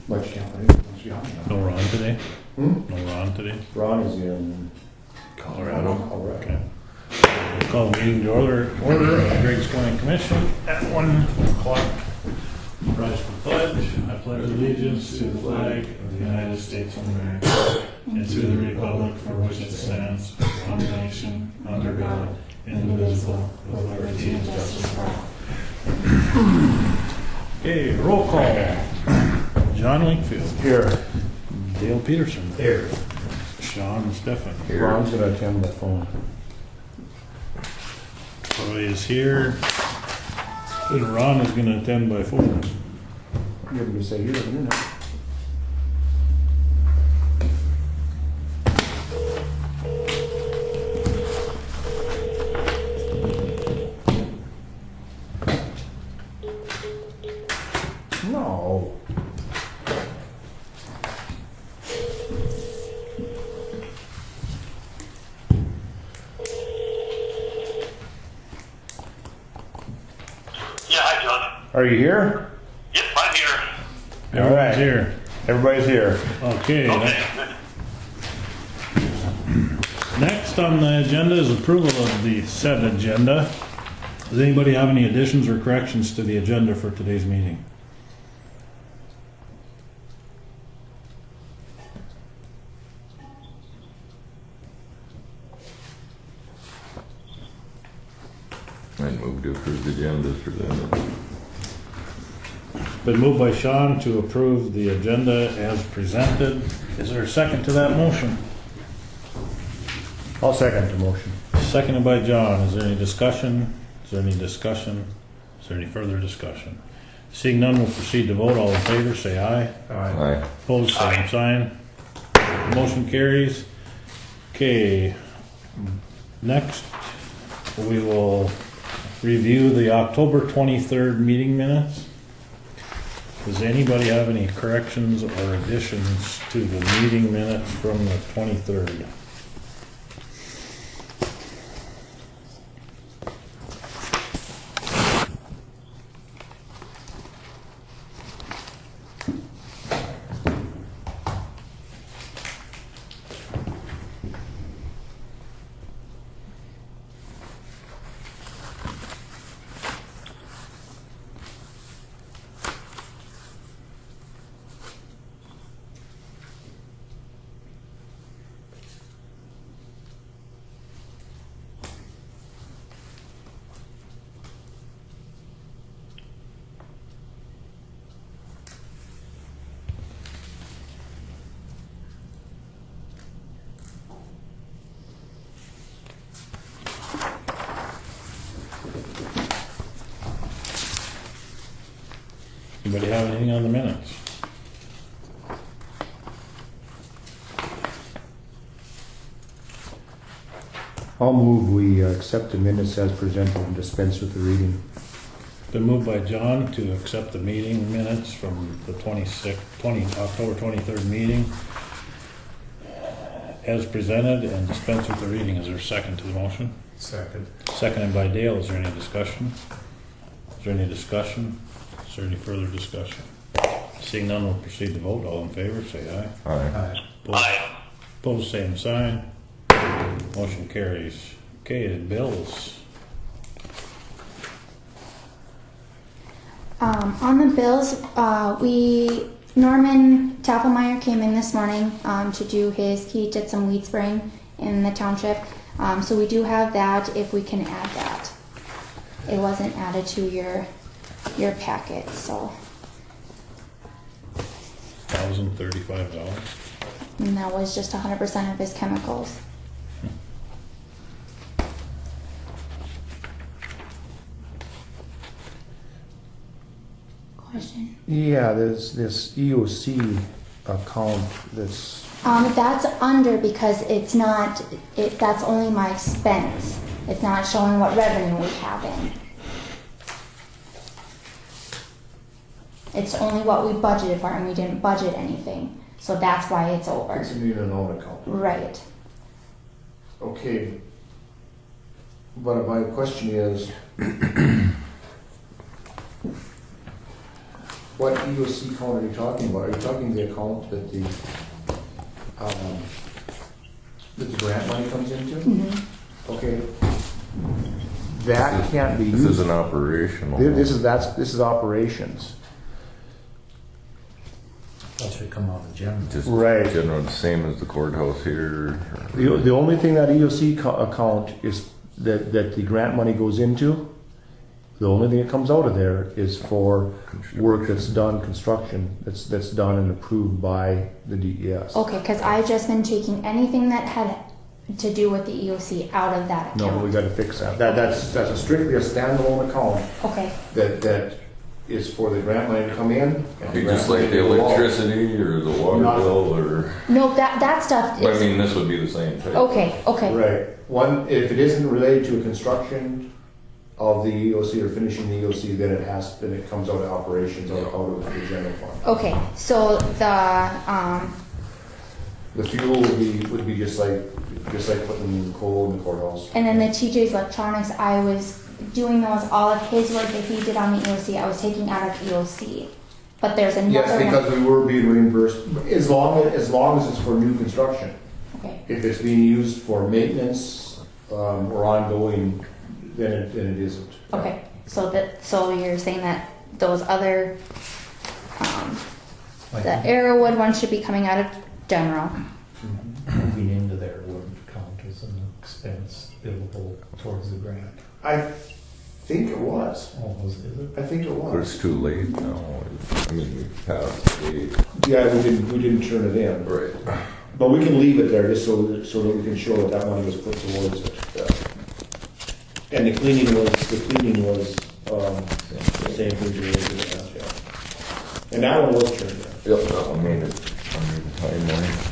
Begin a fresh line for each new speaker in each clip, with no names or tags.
But you can't wait. It's young.
No Ron today?
Hmm?
No Ron today?
Ron is in
Colorado.
Colorado.
Okay. We'll call the meeting to order of the Griggs County Commission at 1 o'clock. Rise for pledge. I pledge allegiance to the flag of the United States of America and to the republic for which it stands, one nation, under God, indivisible, with liberty and justice for all. Okay, roll call. John Winkfield.
Here.
Dale Peterson.
Here.
Sean Stephan.
Ron's gonna attend by phone.
Troy is here. And Ron is going to attend by phone.
You're gonna say here in a minute. No.
Yeah, hi, John.
Are you here?
Yep, I'm here.
Everyone's here.
Everybody's here.
Okay.
Okay.
Next on the agenda is approval of the said agenda. Does anybody have any additions or corrections to the agenda for today's meeting?
I'd move to approve the agenda as presented.
Been moved by Sean to approve the agenda as presented. Is there a second to that motion?
I'll second the motion.
Seconded by John. Is there any discussion? Is there any discussion? Is there any further discussion? Seeing none, we'll proceed to vote. All in favor, say aye.
Aye.
Opposed, same sign. Motion carries. Okay. Next, we will review the October 23rd meeting minutes. Does anybody have any corrections or additions to the meeting minutes from the 23rd? Anybody have anything on the minutes?
I'll move we accept the minutes as presented and dispense with the reading.
Been moved by John to accept the meeting minutes from the October 23rd meeting as presented and dispense with the reading. Is there a second to the motion?
Second.
Seconded by Dale. Is there any discussion? Is there any discussion? Is there any further discussion? Seeing none, we'll proceed to vote. All in favor, say aye.
Aye.
Opposed,
Aye.
opposed, same sign. Motion carries. Okay, the bills.
On the bills, Norman Tafelmeyer came in this morning to do he did some weed spraying in the township. So we do have that if we can add that. It wasn't added to your packet, so.
$1,035.
And that was just 100% of his chemicals. Question?
Yeah, there's this EOC account that's,
That's under because it's not, that's only my expense. It's not showing what revenue we have in. It's only what we budgeted for, and we didn't budget anything. So that's why it's over.
it's in an own account.
Right.
Okay. But my question is, What EOC account are you talking about? Are you talking the account that the grant money comes into?
Mm-hmm.
Okay. That can't be
This
used.
is an operational.
This is operations.
That should come out of general.
Just
Right.
general, the same as the courthouse here.
The only thing that EOC account is that the grant money goes into, the only thing that comes out of there is for work that's done, construction, that's done and approved by the DES.
Okay, because I've just been taking anything that had to do with the EOC out of that
No, we
account.
gotta fix that. That's a strictly a standalone account
Okay,
that is for the grant money to come in. and
Be
grant
just like
money
the
to go out.
electricity or the water
Not-
bill or,
no, that stuff
I
is,
mean, this would be the same thing.
okay, okay,
Right. One, if it isn't related to a construction of the EOC or finishing the EOC, then it comes out of operations out of the general fund.
okay, so
The fuel would be just like putting coal in the courthouse.
and then the TJ's Electronics, I was doing those, all of his work that he did on the EOC, I was taking out of EOC. But there's another
Yes,
one.
because we were being reimbursed, as long as it's for new construction.
Okay,
If it's being used for maintenance, or ongoing, then it isn't.
okay, so you're saying that those other, the Arrowwood one should be coming out of general.
Moving into their wood count as an expense billable towards the grant.
I think it was.
Oh, is it?
I think it
But
was.
it's too late now. I mean, we passed the date.
Yeah, we didn't turn it in.
Right.
But we can leave it there just so that we can show that money was put towards it. And the cleaning was the same thing we were doing last year. And that one was turned in.
Yep, that one made it under the timeline.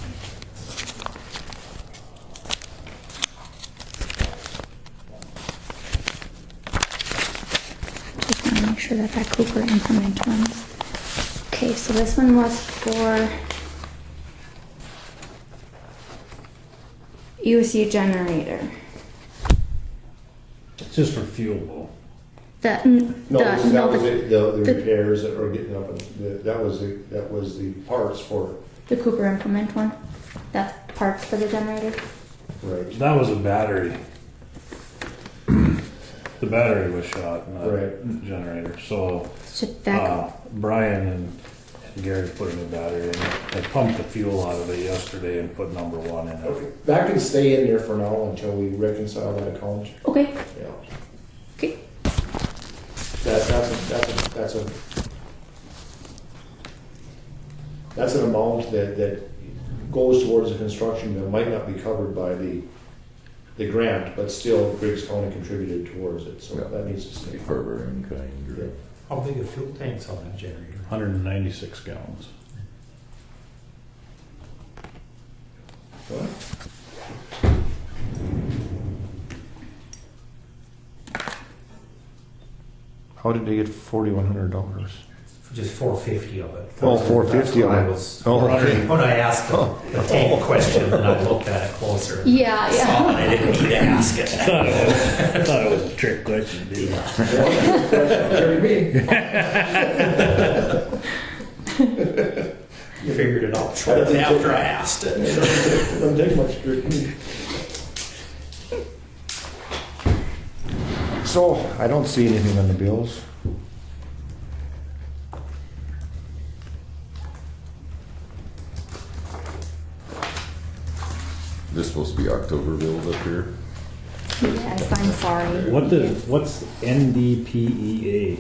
Just want to make sure that Cooper implement ones. Okay, so this one was for EOC generator.
It's just for fuel though.
No, that was
the,
it, the repairs that were getting up, and that was the parts for,
the Cooper implement one. That's parts for the generator.
right,
That was a battery. The battery was shot in the
Right.
generator, so
Should that
Brian and Gary put a new battery in. They pumped the fuel out of it yesterday and put number 1 in it.
okay. That can stay in there for now until we reconcile that account,
okay,
yeah.
okay.
That's an amount that goes towards the construction that might not be covered by the grant, but still Griggs County contributed towards it, so
Yeah.
that needs to stay.
Harbor in kind.
Yeah.
How big a fuel tank's on that generator?
196 gallons.
What? How did they get $4,100?
Just 450 of it.
Oh, 450
That's what
of
I
it.
was,
Oh, okay.
when I asked the tank question, and I looked at it closer.
Yeah,
Saw
yeah.
it, I didn't need to ask it.
I thought it was a trick question, dude.
You figured it out shortly after I asked it.
Doesn't take much scrutiny. So, I don't see anything on the bills.
This supposed to be October bills up here.
Yes, I'm sorry.
What's NDPEA?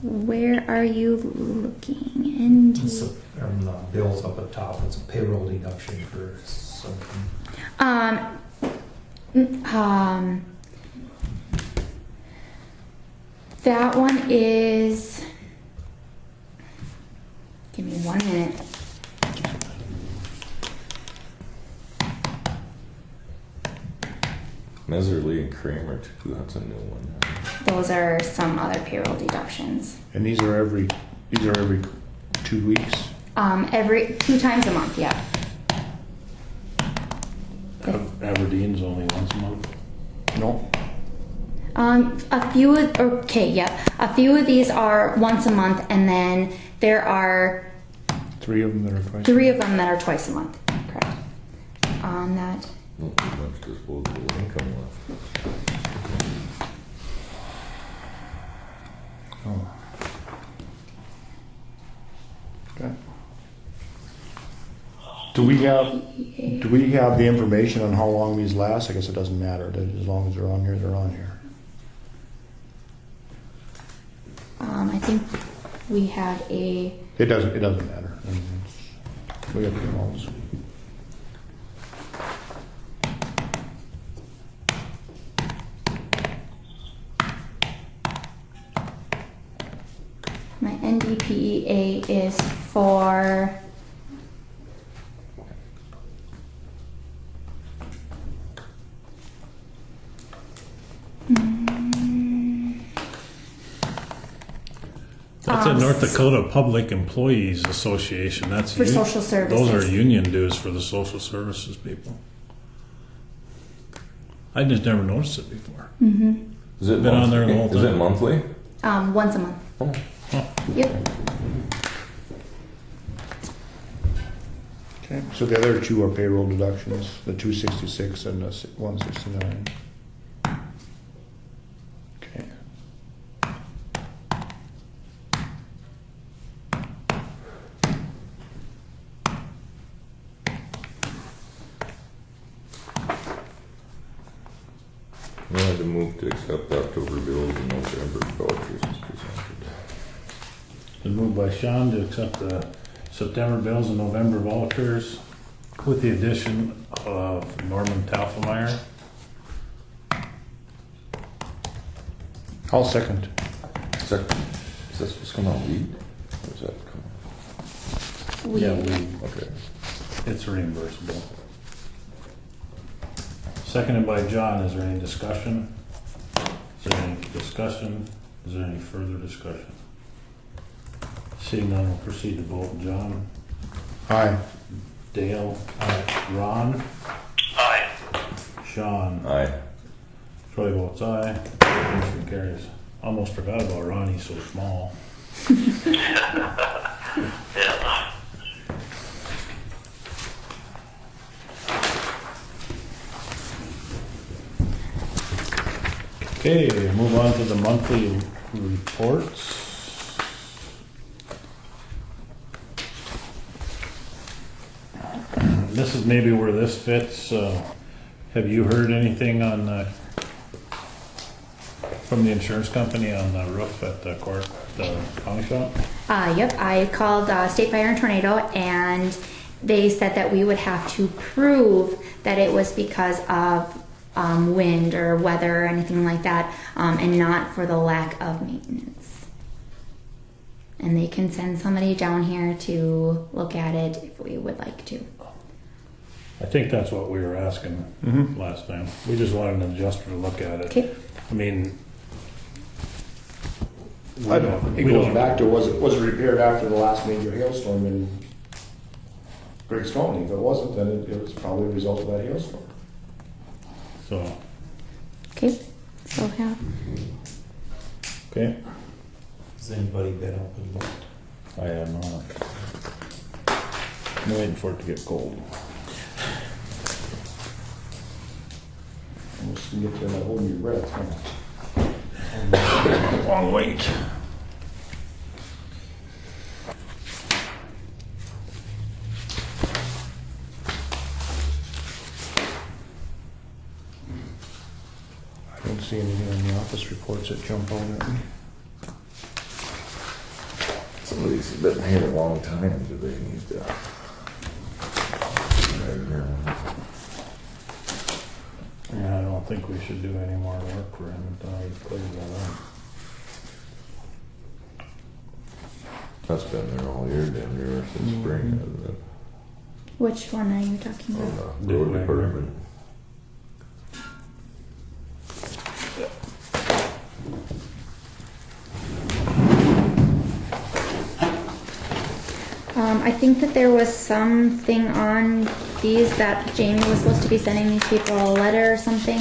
Where are you looking?
It's on the bills up at top, it's a payroll deduction for something.
That one is. Give me 1 minute.
Meserly and Kramer too, that's a new one.
Those are some other payroll deductions.
And these are every 2 weeks.
Every 2 times a month, yeah.
Aberdeen's only once a month.
No,
A few, a few of these are once a month, and then there are
3 of them that are twice.
3 of them that are twice a month. Correct. On that.
Not too much disposable income left.
Oh. Okay. Do we have the information on how long these last? I guess it doesn't matter. As long as they're on here, they're on here.
I think we had a.
It doesn't matter. I mean, we have the amounts.
My NDPEA is for.
That's a North Dakota Public Employees Association. That's
For social services.
Those are union dues for the social services people. I just never noticed it before.
Is it
Been on there the whole
Is it
time.
monthly?
Once a month.
Oh.
Yep.
Okay. So the other 2 are payroll deductions, the 266 and the 169. Okay.
We had to move to accept October bills and November vouchers as presented.
It's moved by Sean to accept the September bills and November vouchers with the addition of Norman Tafelmeyer.
I'll second.
Is that supposed to come out weed? Or is that come
Yeah,
Okay.
it's reimbursable. Seconded by John. Is there any discussion? Is there any discussion? Is there any further discussion? Seeing none, we'll proceed to vote. John?
Aye.
Dale? Aye. Ron?
Aye.
Sean?
Aye.
Troy votes aye. Motion carries. Almost forgot about Ron, he's so small.
Yeah.
Okay, move on to the monthly reports. This is maybe where this fits. Have you heard anything on from the insurance company on the roof at the county shop?
Yep, I called State Fire and Tornado, and they said that we would have to prove that it was because of wind or weather or anything like that, and not for the lack of maintenance. And they can send somebody down here to look at it if we would like to.
I think that's what we were asking last time. We just wanted an adjuster to look at it.
Okay.
I mean,
It goes back to, was it repaired after the last major hailstorm in Griggs County? If it wasn't, then it was probably a result of that hailstorm.
so,
Okay, so have.
okay.
Has anybody been up and looked?
I have not. I'm waiting for it to get cold.
I'm just gonna get to that holding your breath, huh?
Long wait.
I don't see anything on the office reports that jump out at me.
Some of these have been here a long time. Do they need to?
Yeah, I don't think we should do any more work for him until he clears that up.
That's been there all year, damn near since spring, hasn't it?
Which one are you talking
On
about?
the road department.
I think that there was something on these that Jamie was supposed to be sending these people a letter or something.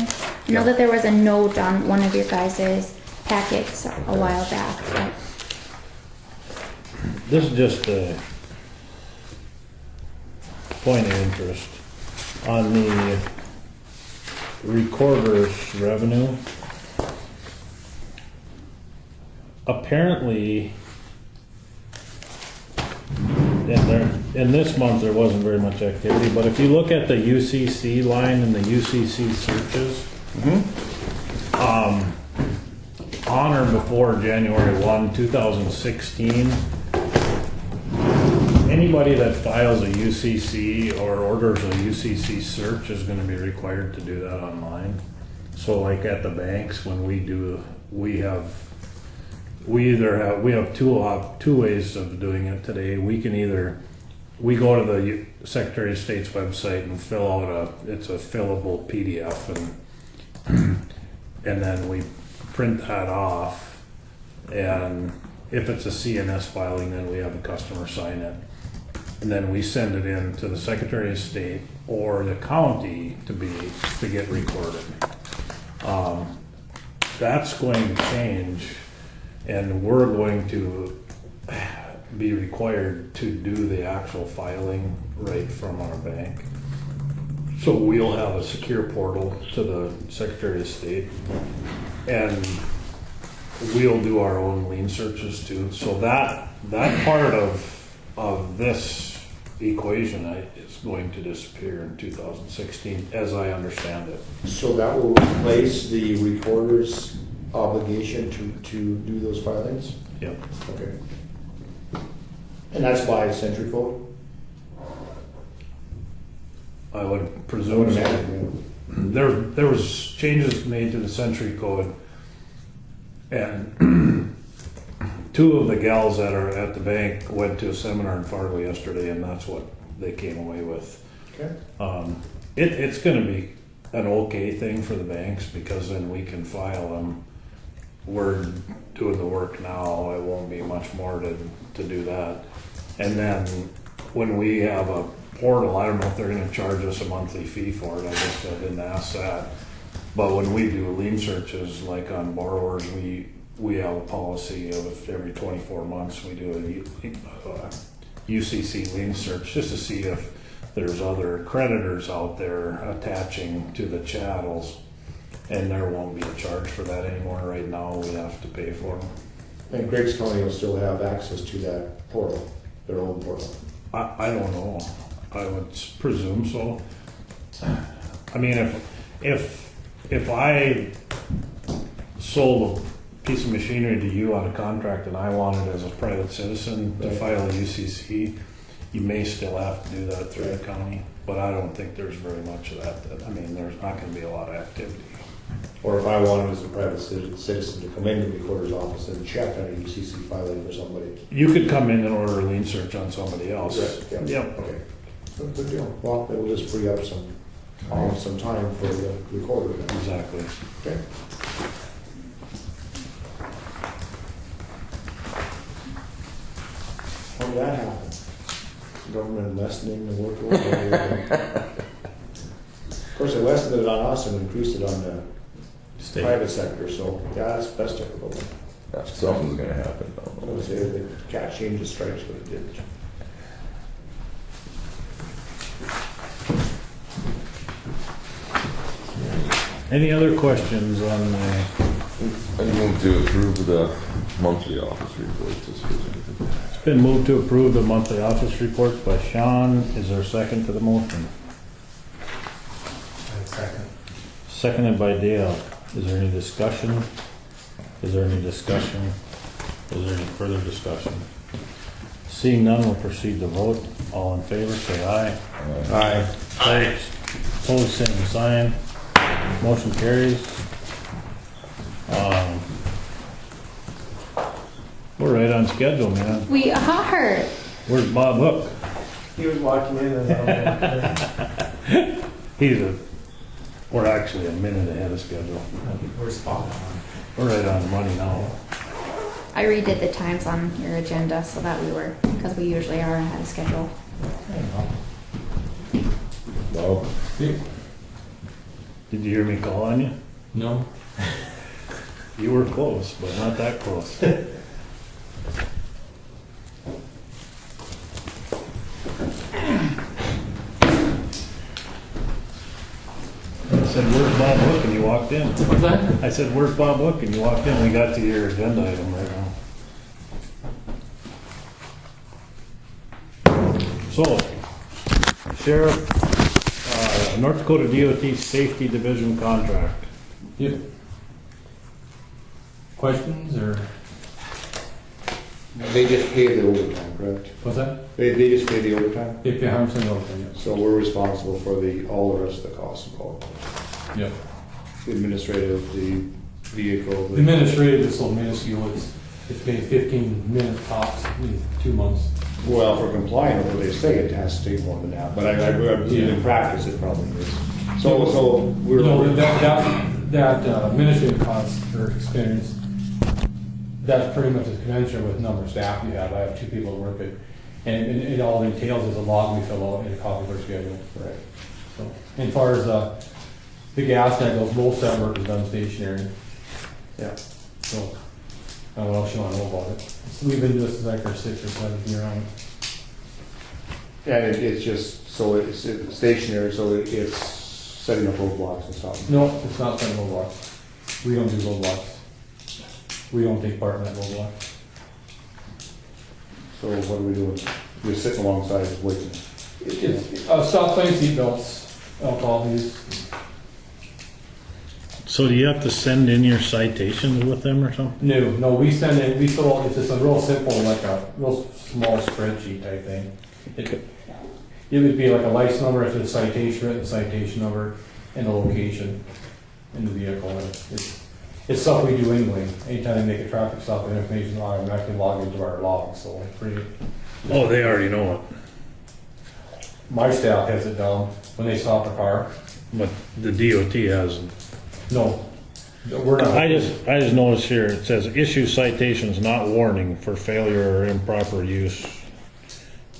I know that there was a note on one of your guys' packets a while back. But
This is just a point of interest on the recorder's revenue. Apparently, in this month there wasn't very much activity, but if you look at the UCC line and the UCC searches, on or before January 1, 2016, anybody that files a UCC or orders a UCC search is going to be required to do that online. So like at the banks, when we have two ways of doing it today. We go to the Secretary of State's website and fill out it's a fillable PDF, and then we print that off, and if it's a CNS filing, then we have the customer sign it, and then we send it in to the Secretary of State or the county to get recorded. That's going to change, and we're going to be required to do the actual filing right from our bank. So we'll have a secure portal to the Secretary of State, and we'll do our own lien searches too. So that part of this equation is going to disappear in 2016, as I understand it.
So that will replace the recorder's obligation to do those filings?
Yep.
Okay. And that's by century code?
I would presume so. There was changes made to the century code, and two of the gals that are at the bank went to a seminar in Fargo yesterday, and that's what they came away with.
Okay.
It's going to be an okay thing for the banks, because then we can file them. We're doing the work now. It won't be much more to do that. And then when we have a portal, I don't know if they're going to charge us a monthly fee for it. I guess I didn't ask that. But when we do lien searches, like on borrowers, we have a policy of every 24 months we do a UCC lien search, just to see if there's other creditors out there attaching to the chattels, and there won't be a charge for that anymore. Right now we have to pay for them.
And Griggs County will still have access to that portal, their own portal?
I don't know. I would presume so. I mean, if I sold a piece of machinery to you on a contract and I wanted as a private citizen to file a UCC, you may still have to do that through the county, but I don't think there's very much of that. I mean, there's not going to be a lot of activity.
Or if I wanted as a private citizen to come into the recorder's office and check on a UCC filing for somebody?
You could come in and order a lien search on somebody else.
Right.
Yeah.
Yep. Okay. Good deal. Well, it will just free up some time for the recorder.
Exactly.
Okay. How did that happen? Government lessening the workload? Of course, they lessened it on us and increased it on the private sector, so yeah, that's typical.
Yeah, something's gonna happen.
I would say the cat changed the stripes, but it didn't.
Any other questions on the...
I move to approve the monthly office reports as presented.
It's been moved to approve the monthly office reports by Sean. Is there a second to the motion?
Second.
Seconded by Dale. Is there any discussion? Is there any discussion? Is there any further discussion? Seeing none, we'll proceed to vote. All in favor, say aye.
Aye.
Aye.
Opposed, same sign. Motion carries. We're right on schedule, man.
we are.
Where's Bob Hook?
He was walking in and
We're actually a minute ahead of schedule.
we're spot on.
We're right on the money now.
I redid the times on your agenda so that we were, because we usually are ahead of schedule.
Well,
Did you hear me call on you?
No.
You were close, but not that close. I said, where's Bob Hook? And you walked in.
What's that?
I said, where's Bob Hook? And you walked in. We got to your agenda item right now. So, Sheriff, North Dakota DOT Safety Division contract.
Yep. Questions or
They just pay the overtime, correct?
what's that?
They just pay the overtime?
They pay 100% overtime, yes.
So we're responsible for all the rest of the costs involved.
Yep.
The administrative, the vehicle.
The administrative is so minuscule, it's maybe 15 minutes tops in 2 months.
Well, for complying with what they say, it has to take more than that, but I believe in practice, it probably is. So we're.
You know, that administrative cost or experience, that's pretty much as commensurate with number of staff you have. I have 2 people that work it. And it all entails is a log we fill out and a copy of our schedule.
Right.
So, and as far as the gas tank goes, most of that work is done stationary.
Yeah.
So, I don't know what else you want to know about it. So we've been doing this like our 6th or 7th year on it.
And it's just, so it's stationary, so it's setting up roadblocks and stuff.
No, it's not setting roadblocks. We don't do roadblocks. We don't take part in that roadblock.
So what are we doing? We're sitting alongside, just waiting.
It's stop sign, seat belts, alcohol use.
So do you have to send in your citations with them or something?
No, we send in, we fill out, it's just a real simple, like a real small spreadsheet type thing. It would be like a license number, if it's a citation, written citation number, and the location in the vehicle. And it's stuff we do anyway. Anytime they make a traffic stop, the information is automatically logged into our log, so it's pretty.
Oh, they already know it.
My staff has it down when they stop a car.
But the DOT hasn't.
No, we're not.
I just noticed here, it says issue citations, not warning for failure or improper use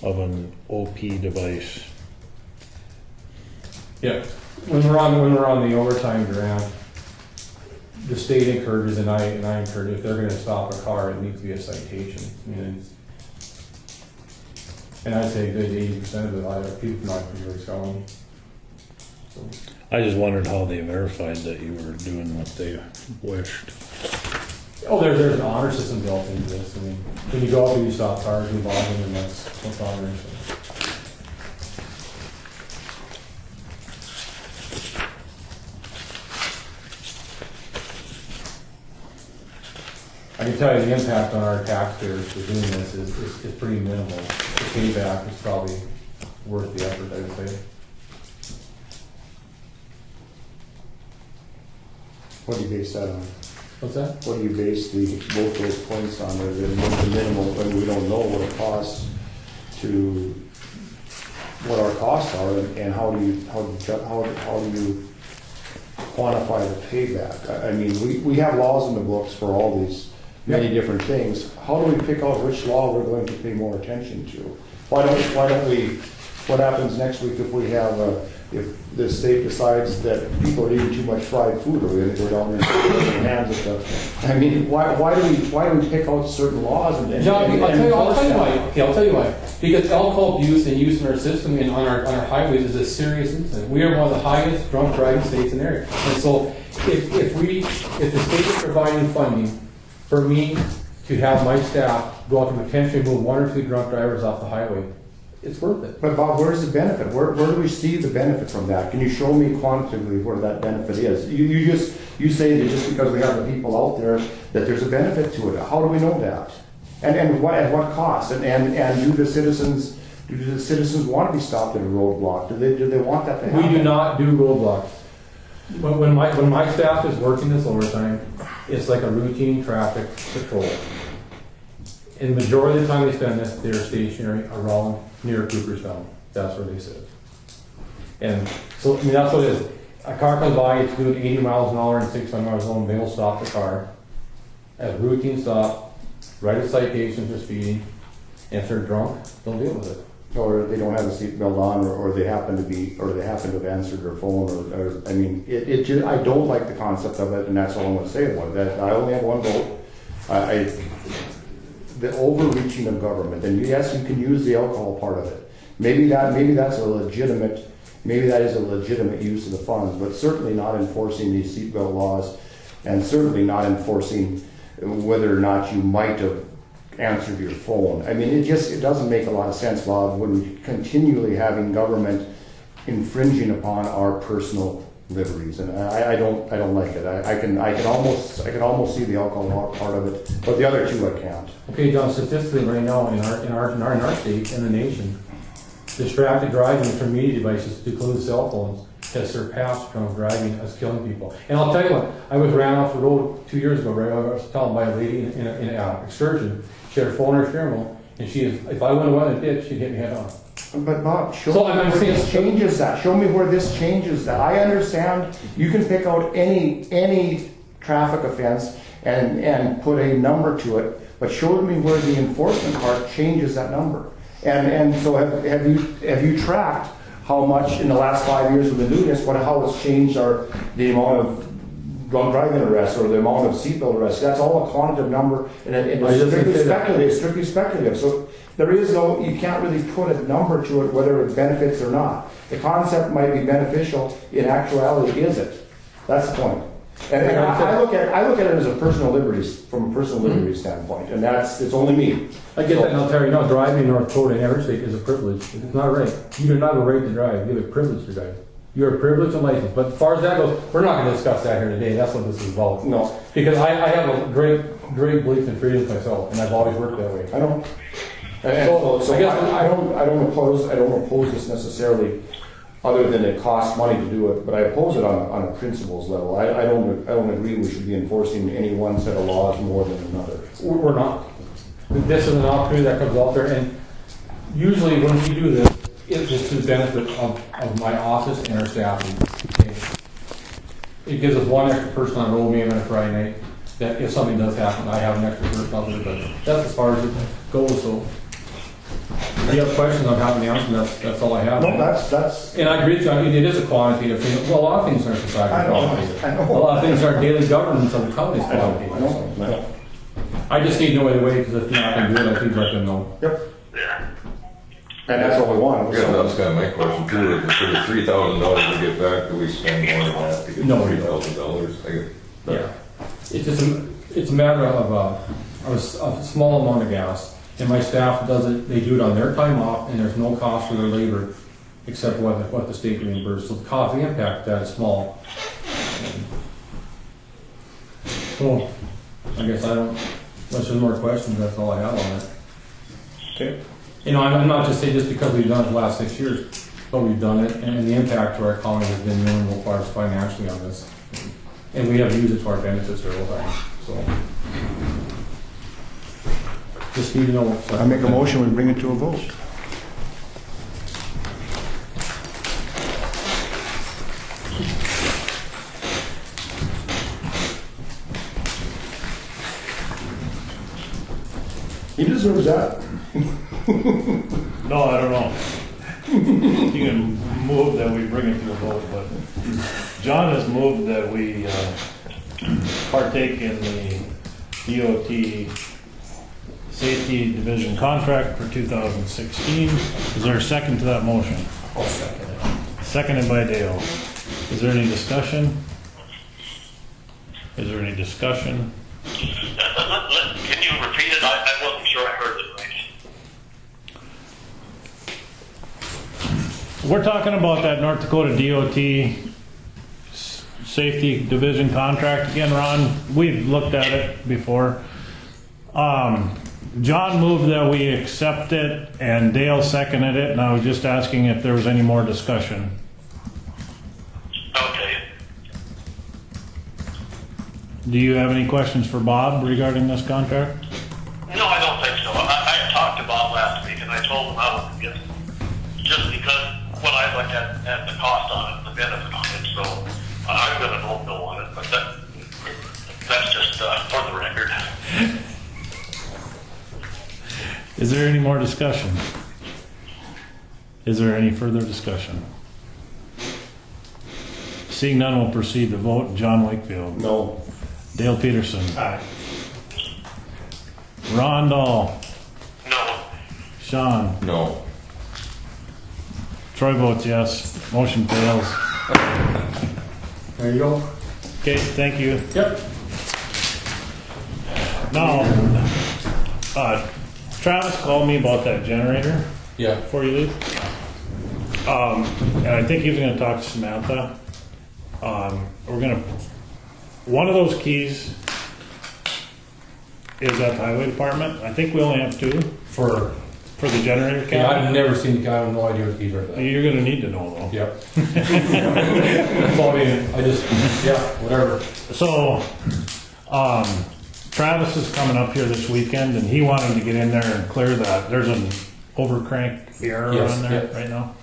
of an OP device.
Yeah, when we're on the overtime grant, the state encourages and I encourage, if they're gonna stop a car, it needs to be a citation. I mean, and I'd say a good 80% of it, people not very strong. So,
I just wondered how they verified that you were doing what they wished.
oh, there's an honor system built into this. I mean, when you go out and you stop cars, you log them, and that's what's honor system. I can tell you the impact on our taxpayers for doing this is pretty minimal. The payback is probably worth the effort, I would say.
What do you base that on?
What's that?
What do you base both those points on? Or the minimal, when we don't know what it costs to, what our costs are, and how do you quantify the payback? I mean, we have laws in the books for all these many different things. How do we pick out which law we're going to pay more attention to? Why don't we? What happens next week if we have if the state decides that people are eating too much fried food? Are we going to go down there and put our hands at the? I mean, why do we pick out certain laws and
John, I'll tell you why.
them?
Okay, I'll tell you why. Because alcohol abuse and use in our system and on our highways is a serious incident. We are one of the highest drunk driving states in the area. And so if the state is providing funding for me to have my staff go out and potentially move 1 or 2 drunk drivers off the highway, it's worth it.
But Bob, where's the benefit? Where do we see the benefit from that? Can you show me quantitatively where that benefit is? You say that just because we have the people out there that there's a benefit to it. How do we know that? And at what cost? And do the citizens want to be stopped at a roadblock? Do they want that to happen?
We do not do roadblocks. When my staff is working this overtime, it's like a routine traffic patrol. And the majority of the time they spend this, they're stationary around near Cooperstown. That's where they sit. And so, I mean, that's what it is. A car comes by, it's doing 80 miles an hour and 600 miles an hour, they'll stop the car. As a routine stop, write a citation for speeding, and if they're drunk, they'll deal with it.
Or they don't have a seatbelt on, or they happen to have answered their phone, or I mean, I don't like the concept of it, and that's all I'm going to say about it. That I only have one vote. The overreaching of government, and yes, you can use the alcohol part of it. Maybe that is a legitimate use of the funds, but certainly not enforcing these seatbelt laws, and certainly not enforcing whether or not you might have answered your phone. I mean, it doesn't make a lot of sense, Bob, when we continually having government infringing upon our personal liberties, and I don't like it. I can almost see the alcohol part of it, but the other two I can't.
Okay, John, statistically right now in our state, in the nation, distracted driving from media devices, to include cell phones, has surpassed drunk driving as killing people. And I'll tell you what, I was ran off the road 2 years ago, right? I was told by a lady in an excursion. She had her phone in her steering wheel, and if I went away in a ditch, she'd hit me head on.
But Bob, show me where this changes that. Show me where this changes that. I understand you can pick out any traffic offense and put a number to it, but show me where the enforcement part changes that number. And so have you tracked how much in the last 5 years we've been doing this, how it's changed the amount of drunk driving arrests or the amount of seatbelt arrests? That's all a quantitative number, and it's strictly speculative. So you can't really put a number to it whether it benefits or not. The concept might be beneficial. In actuality, is it? That's the point. And I look at it as from a personal liberty standpoint, and it's only me.
I get that, and I'll tell you now, driving in North Dakota in every state is a privilege. It's not a right. You do not have a right to drive. You have a privilege to drive. You're a privilege and license. But as far as that goes, we're not going to discuss that here today. That's what this is about.
No.
Because I have a great belief in freedom myself, and I've always worked that way.
I don't. So I don't oppose this necessarily, other than it costs money to do it. But I oppose it on a principles level. I don't agree we should be enforcing any one set of laws more than another.
We're not. This is an opportunity that comes out there, and usually when we do this, it's just to the benefit of my office and our staff. Okay? It gives us one extra person on roll me on a Friday night, that if something does happen, I have an extra person out there, but that's as far as it goes. So if you have questions on how to answer, that's all I have.
No, that's.
And I agree with you. I mean, it is a quantitative thing. Well, a lot of things in our society are quantitative.
I know.
A lot of things in our daily governance of the county is quantitative.
I know.
I just need to know either way, because if you're not going to do it, I think let them know.
Yep.
Yeah.
And that's what we want.
Yeah, that's kind of my question too. If for the $3,000 to get back, do we spend more than that to get $3,000?
Yeah. It's a matter of a small amount of gas. And my staff does it, they do it on their time off, and there's no cost for their labor except what the state reimburses. So the cost, the impact of that is small. So I guess unless there's more questions, that's all I have on it.
Okay.
You know, I'm not just saying just because we've done it the last 6 years, but we've done it, and the impact to our county has been minimal as far as financially on this. And we have used it to our benefits the whole time, so. Just need to know.
I make a motion, we bring it to a vote. He deserves that.
No, I don't know. You can move that we bring it to a vote, but John has moved that we partake in the DOT Safety Division contract for 2016. Is there a second to that motion?
I'll second it.
Seconded by Dale. Is there any discussion? Is there any discussion?
Can you repeat it? I wasn't sure I heard it right.
We're talking about that North Dakota DOT Safety Division contract again, Ron. We've looked at it before. John moved that we accept it, and Dale seconded it, and I was just asking if there was any more discussion.
Okay.
Do you have any questions for Bob regarding this contract?
No, I don't think so. I had talked to Bob last week, and I told him I would get just because when I looked at the cost on it, the benefit on it, so I'm going to vote no on it, but that's just for the record.
there any more discussion? Is there any further discussion? Seeing none, we'll proceed to vote. John Wakefield.
No.
Dale Peterson.
Aye.
Ron Dahl.
No.
Sean.
No.
Troy votes yes. Motion fails.
There you go.
Okay, thank you.
Yep.
Now, Travis called me about that generator
Yeah.
before you leave. And I think he was gonna talk to Samantha. One of those keys is at the highway department. I think we only have two
For,
for the generator
yeah,
cabinet.
I've never seen the guy, I have no idea what the keys are for that.
You're gonna need to know though.
Yep. So I mean, I just, yeah, whatever.
So, Travis is coming up here this weekend and he wanted to get in there and clear that. There's an overcrank error
Yes,
on there
yep.
right now.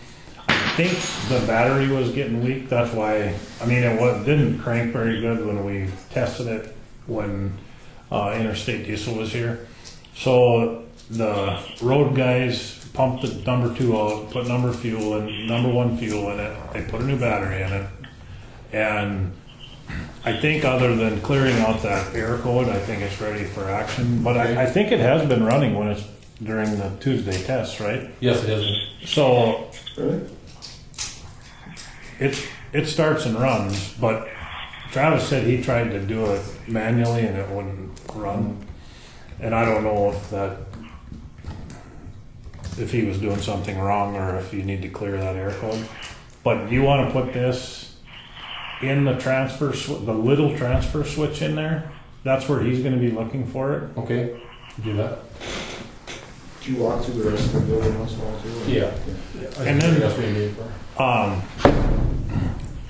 I think the battery was getting weak. That's why, I mean, didn't crank very good when we tested it when Interstate Diesel was here. So the road guys pumped the number 2 out, put number 1 fuel in it. They put a new battery in it. And I think other than clearing out that error code, I think it's ready for action. But I think it has been running when it's during the Tuesday tests, right?
Yes, it is.
So
Really?
it starts and runs, but Travis said he tried to do it manually and it wouldn't run. And I don't know if he was doing something wrong or if you need to clear that error code. But you want to put this in the the little transfer switch in there. That's where he's going to be looking for it.
Okay, do that.
Do you walk through the rest of the building once in a while too?
Yeah.
And then-
That's what you need for.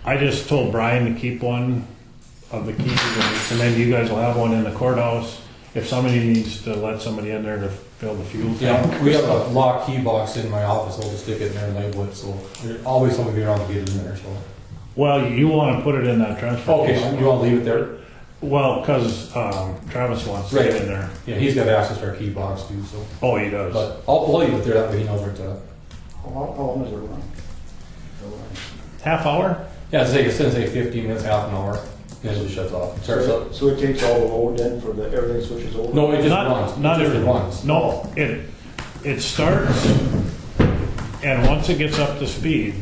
I just told Brian to keep one of the keys, and then you guys will have one in the courthouse. If somebody needs to let somebody in there to fill the fuel tank.
Yeah, we have a lock key box in my office, I'll just stick it in there and label it, so there's always somebody around to get it in there, so.
Well, you want to put it in that transfer
Okay,
case.
so you wanna leave it there?
Well, because Travis wants
Right.
it in there.
Yeah, he's got access to our key box too, so.
Oh, he does.
But I'll leave it there, that way he knows where to.
How long does it run?
Half hour?
Yeah, it's say 15 minutes, half an hour, then it just shuts off. Starts up.
So it takes all the load then for everything switches over?
No, it just runs.
Not
It just
everything.
runs.
No, it starts, and once it gets up to speed,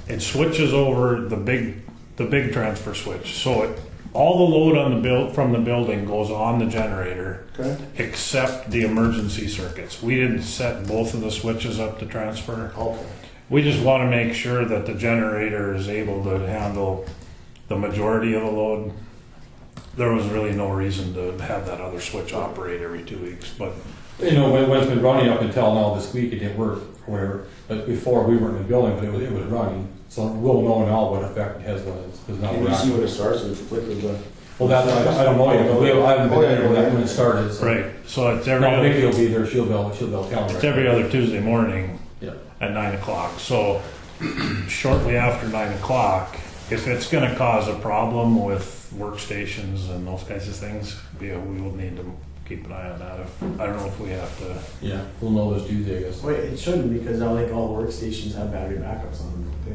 it switches over the big transfer switch. So all the load on from the building goes on the generator,
Okay.
except the emergency circuits. We didn't set both of the switches up to transfer.
Okay.
We just want to make sure that the generator is able to handle the majority of the load. There was really no reason to have that other switch operate every 2 weeks, but
You know, when it's been running up until now this week, it didn't work or whatever. But before, we weren't in the building, but it was running. So we'll know now what effect it has when it's now
Can you see
running.
when it starts, if it flickers the...
Well, that's, I don't know yet, but I haven't been there when it started. So.
right. So it's every
Now,
other,
Nikki will be there, she'll be able to tell me.
it's every other Tuesday morning
Yeah.
at 9 o'clock. So shortly after 9 o'clock, if it's going to cause a problem with workstations and those kinds of things, we will need to keep an eye on that. I don't know if we have to.
Yeah, we'll know this Tuesday, I guess.
Wait, it shouldn't because now like all workstations have battery backups on them, don't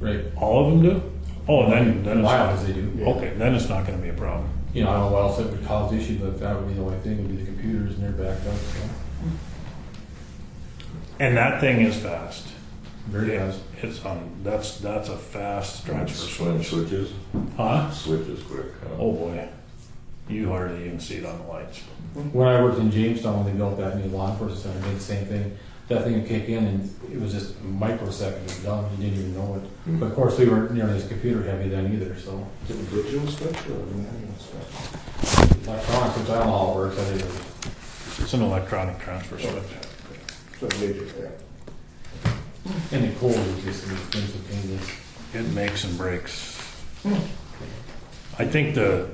they?
Right.
All of them do? Oh, then
In
it's
my office, they do.
okay. Then it's not going to be a problem.
You know, I don't know what else it would cause issues, but that would be the only thing, would be the computers and their backup, so.
And that thing is fast.
Very fast.
It's that's a fast transfer
Swing
switch.
switches,
Huh?
switches quick.
Oh boy, you hardly even see it on the lights.
When I worked in Jamestown, when they built that new law enforcement center, they did the same thing. That thing would kick in and it was just a microsecond, it was done, you didn't even know it. But of course, we weren't nearly as computer heavy then either, so.
Is it a digital switch or a manual switch?
Electronics, which I don't know how it works, I didn't.
It's an electronic transfer switch.
So it's major, yeah.
And the cold is just instantaneous.
It makes and breaks. I think the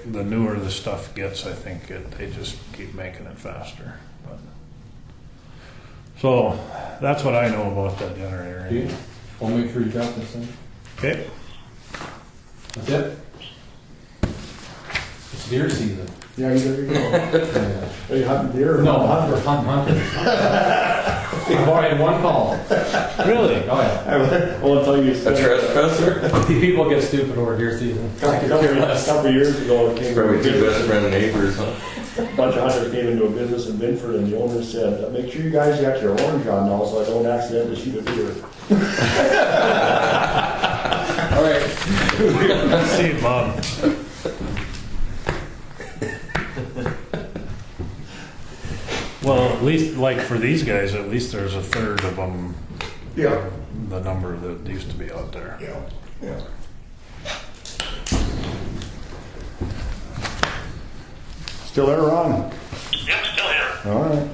newer the stuff gets, I think they just keep making it faster. But, so that's what I know about that generator.
Do you? I'll make sure you got this thing.
Okay.
That's it. It's deer season.
Yeah, there you go. Are you hunting deer?
No, hunter. Boy, in one call.
Really?
Oh, yeah.
Well, I'll tell you.
A trespasser?
People get stupid over deer season.
A couple years ago, it came
Probably two best friend neighbors, huh?
a bunch of hunters came into a business in Binford, and the owner said, "Make sure you guys got your orange on now, so I don't accidentally shoot a deer."
All right.
See you, Bob. Well, at least, like for these guys, at least there's a third of them,
Yeah.
the number that used to be out there.
Yeah. Yeah. Still there, Ron?
Yep, still here.
All right.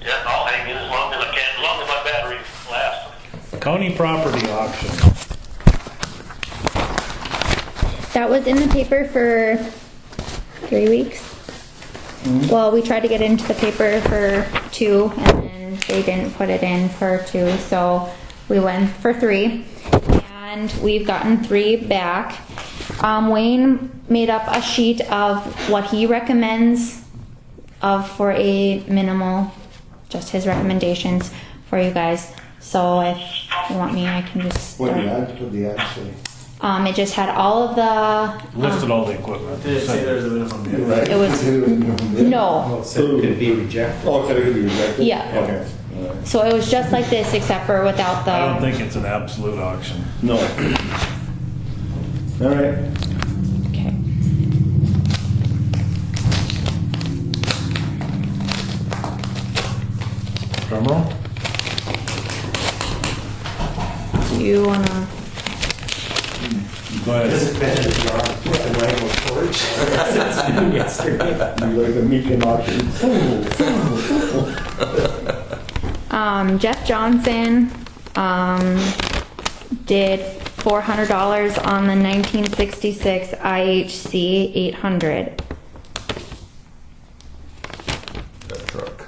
Yeah, I'll hang in as long as I can, as long as my battery lasts.
County property auction.
That was in the paper for 3 weeks. Well, we tried to get into the paper for 2, and then they didn't put it in for 2, so we went for 3. And we've gotten 3 back. Wayne made up a sheet of what he recommends for a minimal, just his recommendations for you guys. So if you want me, I can just.
What did the ad say?
It just had all of the.
Listed all the equipment.
Did it say there's a minimum bid?
Right.
It was no.
Well, it said it could be rejected.
Oh, could it be rejected?
Yeah.
Okay. All right.
So it was just like this, except for without the.
I don't think it's an absolute auction.
No. All right.
Okay.
Drum roll?
Do you wanna?
Go ahead.
You like a Meekin auction.
Jeff Johnson did $400 on the 1966 IHC 800.
That truck.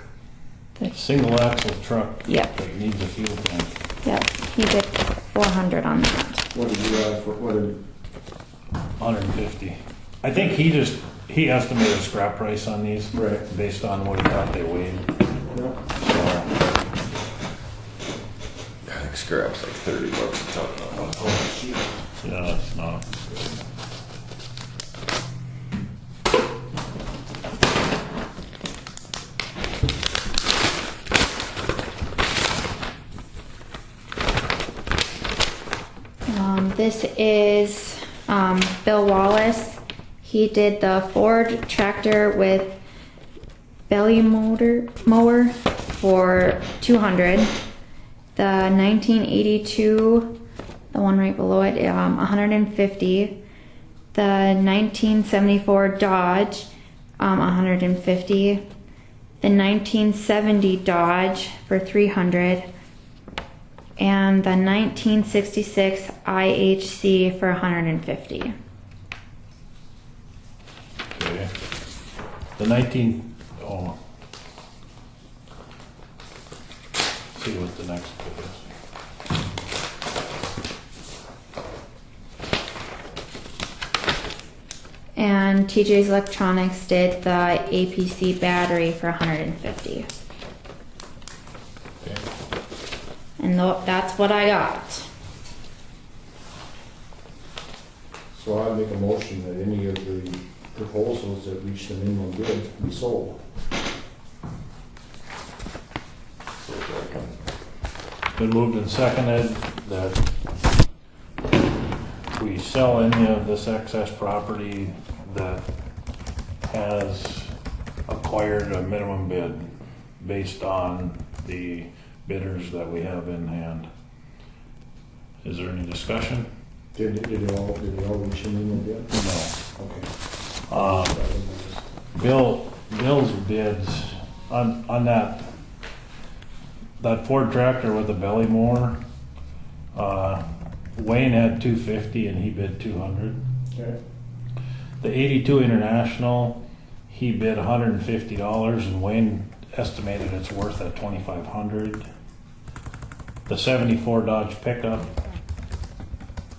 Single axle truck.
Yep.
That needs a fuel tank.
Yep, he did 400 on that.
What did you ask for? What did?
150. I think he estimated a scrap price on these.
Right.
Based on what he thought they weighed.
Yeah.
I think scrap's like $30 a ton now.
So, yeah, it's not.
This is Bill Wallace. He did the Ford tractor with belly mower for 200. The 1982, the one right below it, 150. The 1974 Dodge, 150. The 1970 Dodge for 300. And the 1966 IHC for 150.
Okay. The 19. Oh. See what the next bid is.
And TJ's Electronics did the APC battery for 150.
Okay.
And that's what I got.
So I make a motion that any of the proposals that reach the minimum bid be sold.
It's been moved and seconded that we sell any of this excess property that has acquired a minimum bid based on the bidders that we have in hand. Is there any discussion?
Did they all reach the minimum bid?
No.
Okay.
Bill's bids on that Ford tractor with the belly mower, Wayne had 250 and he bid 200.
Okay.
The 82 International, he bid $150 and Wayne estimated it's worth at $2,500. The 74 Dodge pickup,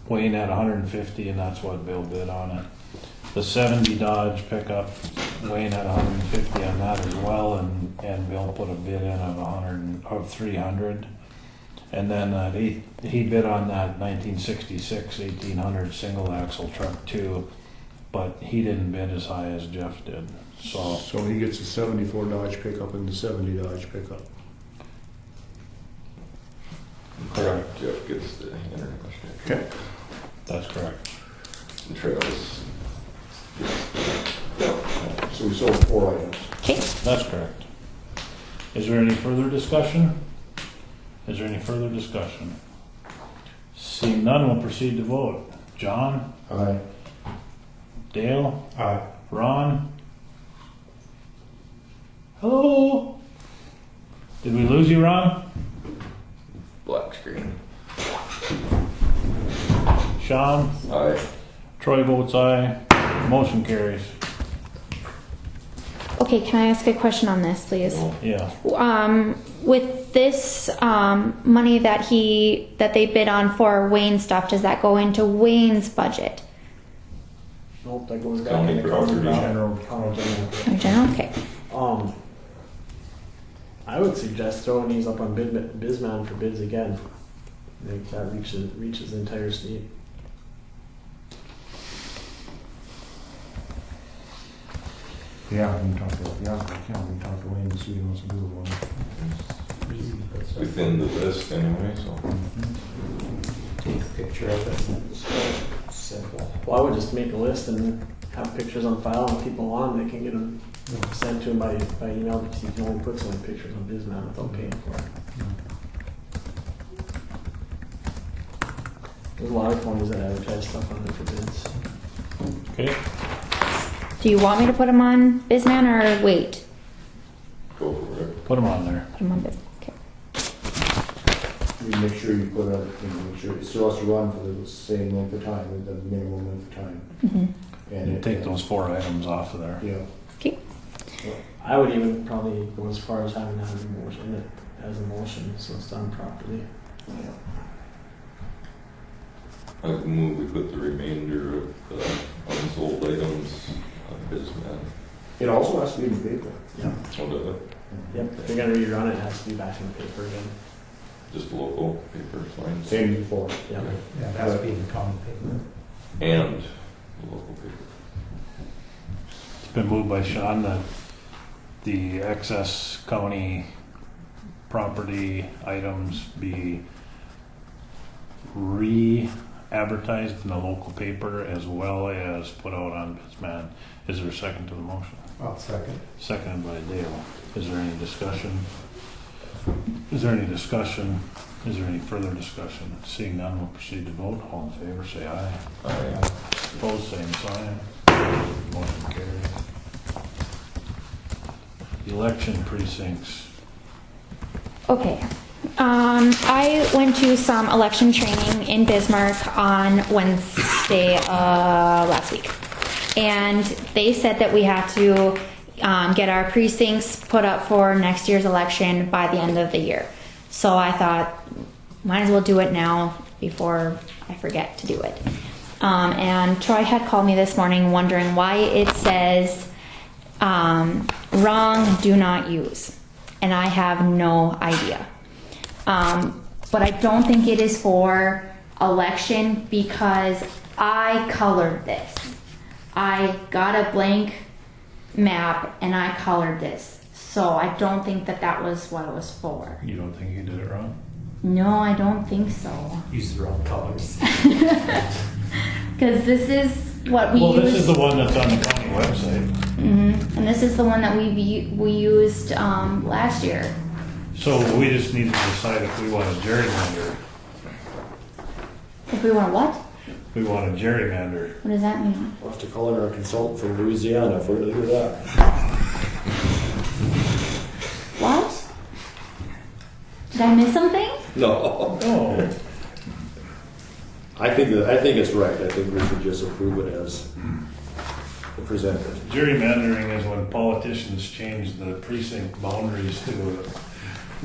Wayne had 150 and that's what Bill bid on it. The 70 Dodge pickup, Wayne had 150 on that as well, and Bill put a bid in of 300. And then he bid on that 1966 1800 single axle truck too, but he didn't bid as high as Jeff did. So
he gets a 74 Dodge pickup and the 70 Dodge pickup.
correct.
Jeff gets the international.
Okay.
That's correct.
The trails.
So we sold 4 items.
Okay.
That's correct. Is there any further discussion? Seeing none, we'll proceed to vote. John?
Aye.
Dale?
Aye.
Ron? Hello? Did we lose you, Ron?
Black screen.
Sean?
Aye.
Troy votes aye. Motion carries.
Okay, can I ask a question on this, please?
Yeah.
With this money that they bid on for Wayne's stuff, does that go into Wayne's budget?
Nope, that goes back
County
in the
property.
general.
Or general? Okay.
I would suggest throwing these up on Bisman for bids again. I think that reaches the entire state.
Yeah, we can talk to Wayne to see what he wants to do with one.
It's within the list anyway, so.
Take a picture of it and it's simple.
Well, I would just make a list and have pictures on file and people on, they can get them sent to them by email, because you can only put so many pictures on Bisman without paying for it. There's a lot of companies that advertise stuff on there for bids.
Okay.
Do you want me to put them on Bisman or wait?
Go for it.
Put them on there.
Put them on Bisman. Okay.
You make sure you put out, make sure it still has to run for the same length of time, the minimum length of time.
Mm-hmm.
And take those 4 items off of there.
Yeah.
Okay.
I would even probably go as far as having that as a motion, so it's done properly.
I would move we put the remainder of the unsold items on Bisman.
It also has to be in the paper.
Yeah.
What of it?
Yep, if you're gonna rerun it, it has to be back in the paper again.
Just local paper signs.
Same as before.
Yeah.
Yeah, it has to be in the common paper.
And the local paper.
It's been moved by Sean that the excess county property items be re-advertised in the local paper as well as put out on Bisman. Is there a second to the motion?
I'll second.
Seconded by Dale. Is there any discussion? Is there any further discussion? Seeing none, we'll proceed to vote. All in favor, say aye.
Aye.
Opposed, same sign. Motion carries. Election precincts.
Okay. I went to some election training in Bismarck on Wednesday last week. And they said that we have to get our precincts put up for next year's election by the end of the year. So I thought, might as well do it now before I forget to do it. And Troy had called me this morning wondering why it says wrong, do not use. And I have no idea. But I don't think it is for election because I colored this. I got a blank map and I colored this. So I don't think that that was what it was for.
You don't think you did it wrong?
No, I don't think so.
Use the wrong colors.
Because this is what we
Well,
used.
this is the one that's on the county website.
Mm-hmm. And this is the one that we used last year.
So we just need to decide if we want a gerrymander.
If we want what?
We want a gerrymander.
What does that mean?
We'll have to call in our consultant from Louisiana if we're going to do that.
What? Did I miss something?
No.
Oh.
I think it's right. I think we should just approve it as presented.
Gerrymandering is when politicians change the precinct boundaries to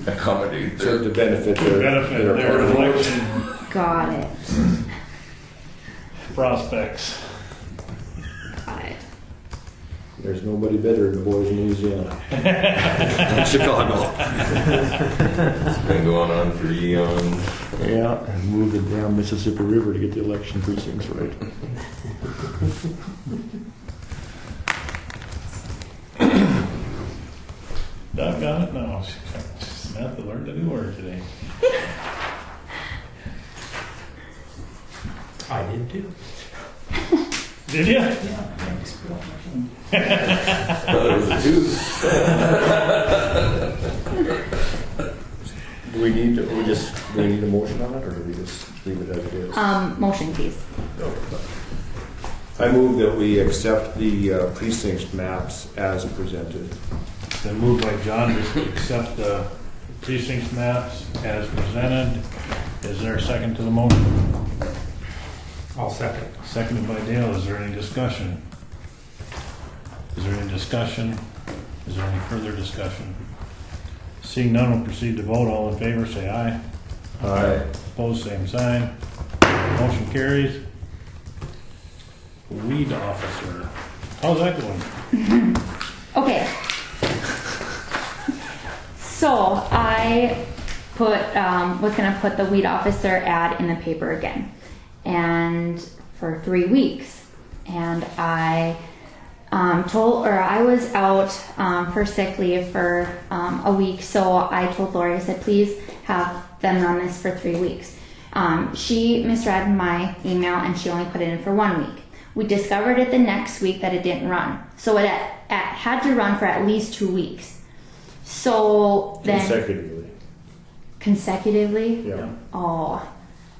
Accommodate their.
To benefit
their election
Got it.
prospects.
Got it.
There's nobody better than the boys in Louisiana. In Chicago.
It's been going on for eons.
Yeah, and move the damn Mississippi River to get the election precincts right.
Doug got it? No. Samantha learned a new word today.
I did too.
Did you?
Thought it was a tooth.
Do we need a motion on it, or do we just leave it as it is?
Motion, please.
I move that we accept the precinct maps as presented.
Been moved by John to accept the precinct maps as presented. Is there a second to the motion?
I'll second.
Seconded by Dale. Is there any discussion? Is there any discussion? Is there any further discussion? Seeing none, we'll proceed to vote. All in favor, say aye.
Aye.
Opposed, same sign. Motion carries. Weed officer. How's that going?
Okay. So I was gonna put the weed officer ad in the paper again, and for 3 weeks. And I I was out for sick leave for a week, so I told Lori, I said, please have them run this for 3 weeks. She misread my email and she only put it in for 1 week. We discovered it the next week that it didn't run. So it had to run for at least 2 weeks. So then... Consecutively?
Yeah.
Oh,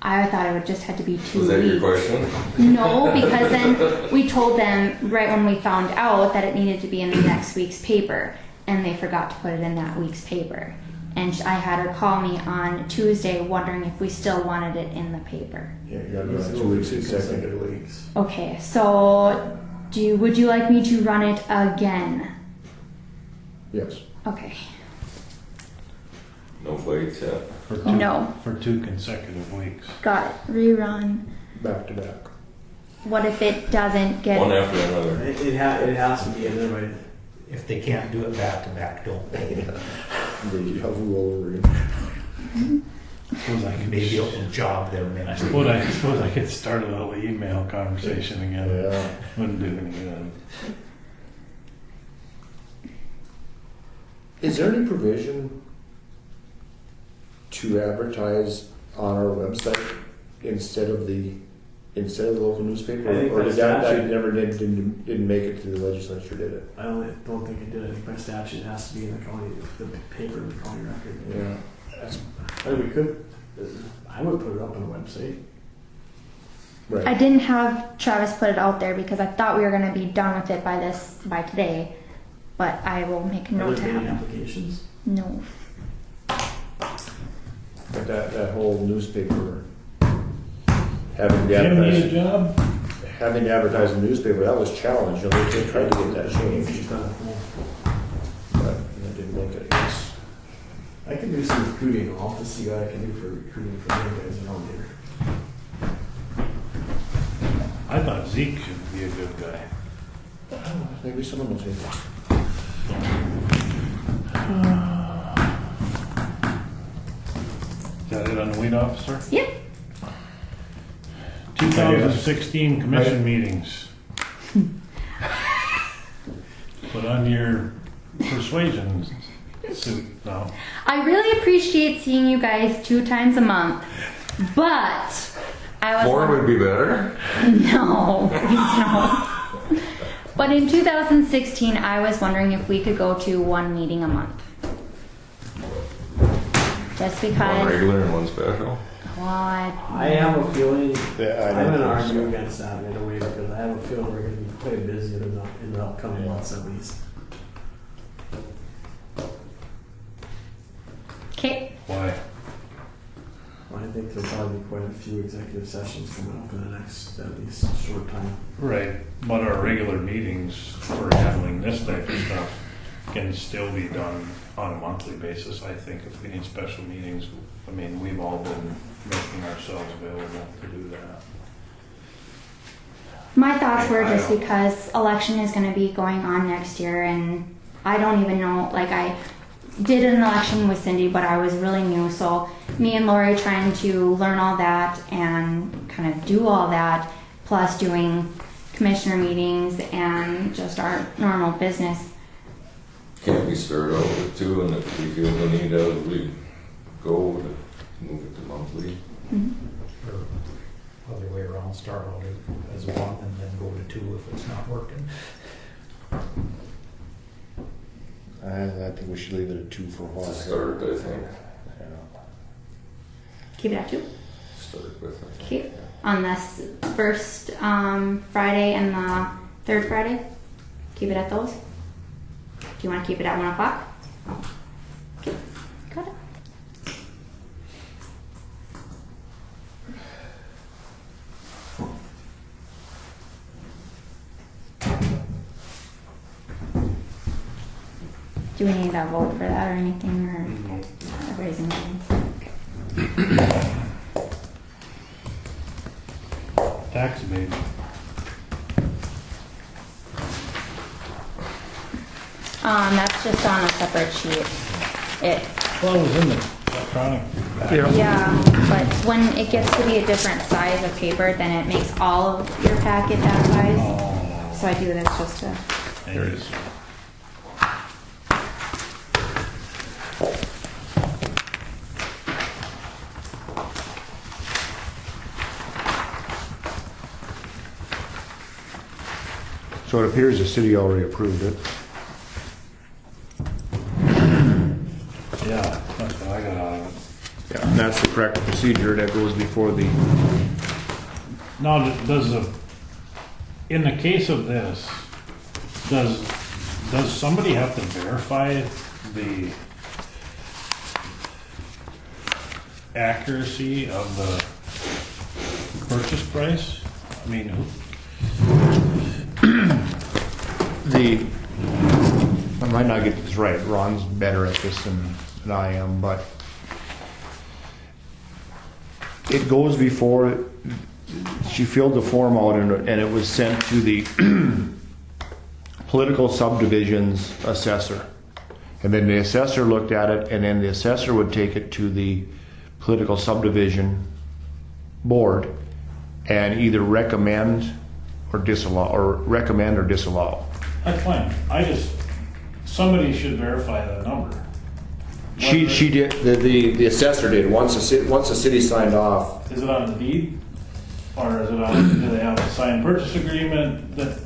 I thought it would just have to be 2 weeks.
Was that your question?
No, because then we told them right when we found out that it needed to be in the next week's paper, and they forgot to put it in that week's paper. And I had her call me on Tuesday wondering if we still wanted it in the paper.
Yeah, you gotta run it 2 weeks consecutively.
Okay, so would you like me to run it again?
Yes.
Okay.
No fights yet.
No.
For 2 consecutive weeks.
Got it. Rerun.
Back to back.
What if it doesn't get...
One after another.
It has to be in there, right?
If they can't do it back to back, don't they?
The Yahoo all over again.
Suppose I could
Maybe it'll job them in.
I suppose I could start a little email conversation again.
Yeah.
Wouldn't do any good.
Is there any provision to advertise on our website instead of the local newspaper,
I think
or
by
did that
statute-
never didn't make it to the legislature? Did it?
I don't think it did. I think by statute it has to be in the county, the paper in the county record.
Yeah.
I mean, we could. I would put it up on the website.
Right.
I didn't have Travis put it out there because I thought we were going to be done with it by today. But I will make a
Are
note to
there
have
many
it.
applications?
No.
But that whole newspaper having to
Jim need a
advertise,
job?
having to advertise in the newspaper, that was challenged. You know, they tried to get that changed,
She's done it.
but that didn't make it. I guess.
I can do some recruiting. I'll have to see what I can do for recruiting for the guys around here.
I thought Zeke should be a good guy.
Maybe someone will take it.
Is that it on the weed officer?
Yep.
2016 commission meetings. Put on your persuasion suit now.
I really appreciate seeing you guys 2 times a month, but I was
More would be better.
no, please no. But in 2016, I was wondering if we could go to 1 meeting a month, just
One
because.
regular and one special.
Well,
I have a feeling.
Yeah,
I'm going to argue against that in a way because I have a feeling we're going to be quite busy in the upcoming months at least.
Okay.
Why?
Well, I think there'll probably be quite a few executive sessions coming up in the next at least short time.
Right, but our regular meetings for handling this type of stuff can still be done on a monthly basis. I think if we need special meetings, I mean, we've all been making ourselves available to do that.
My thoughts were just because election is going to be going on next year, and I don't even know, like, I did an election with Cindy, but I was really new, so me and Lori trying to learn all that and kind of do all that, plus doing commissioner meetings and just our normal business.
Can't we start out with 2, and if we feel the need of, we go to move it to monthly?
Or other way around, start out as 1 and then go to 2 if it's not working.
I think we should leave it at 2 for a while.
To start, I think.
Keep it at 2.
Start with it.
Okay. On this first Friday and the third Friday, keep it at those. Do you want to keep it at 1 o'clock? Okay, got it. Do we need a vote for that or anything, or raising hands?
Tax abatement.
That's just on a separate sheet.
Well, it was in the electronic.
Yeah, but when it gets to be a different size of paper, then it makes all of your packet that size.
Oh,
So I do this just to.
there it is.
So it appears the city already approved it.
Yeah, that's what I got out of it.
Yeah, and that's the correct procedure that goes before the.
Now, in the case of this, does somebody have to verify the accuracy of the purchase price? I mean,
I might not get this right. Ron's better at this than I am, but it goes before. She filled the form out and it was sent to the political subdivisions assessor. And then the assessor looked at it, and then the assessor would take it to the political subdivision board and either recommend or disallow.
that's fine. Somebody should verify that number.
She did, the assessor did, once the city signed off.
Is it on the deed? Or is it on, do they have a signed purchase agreement that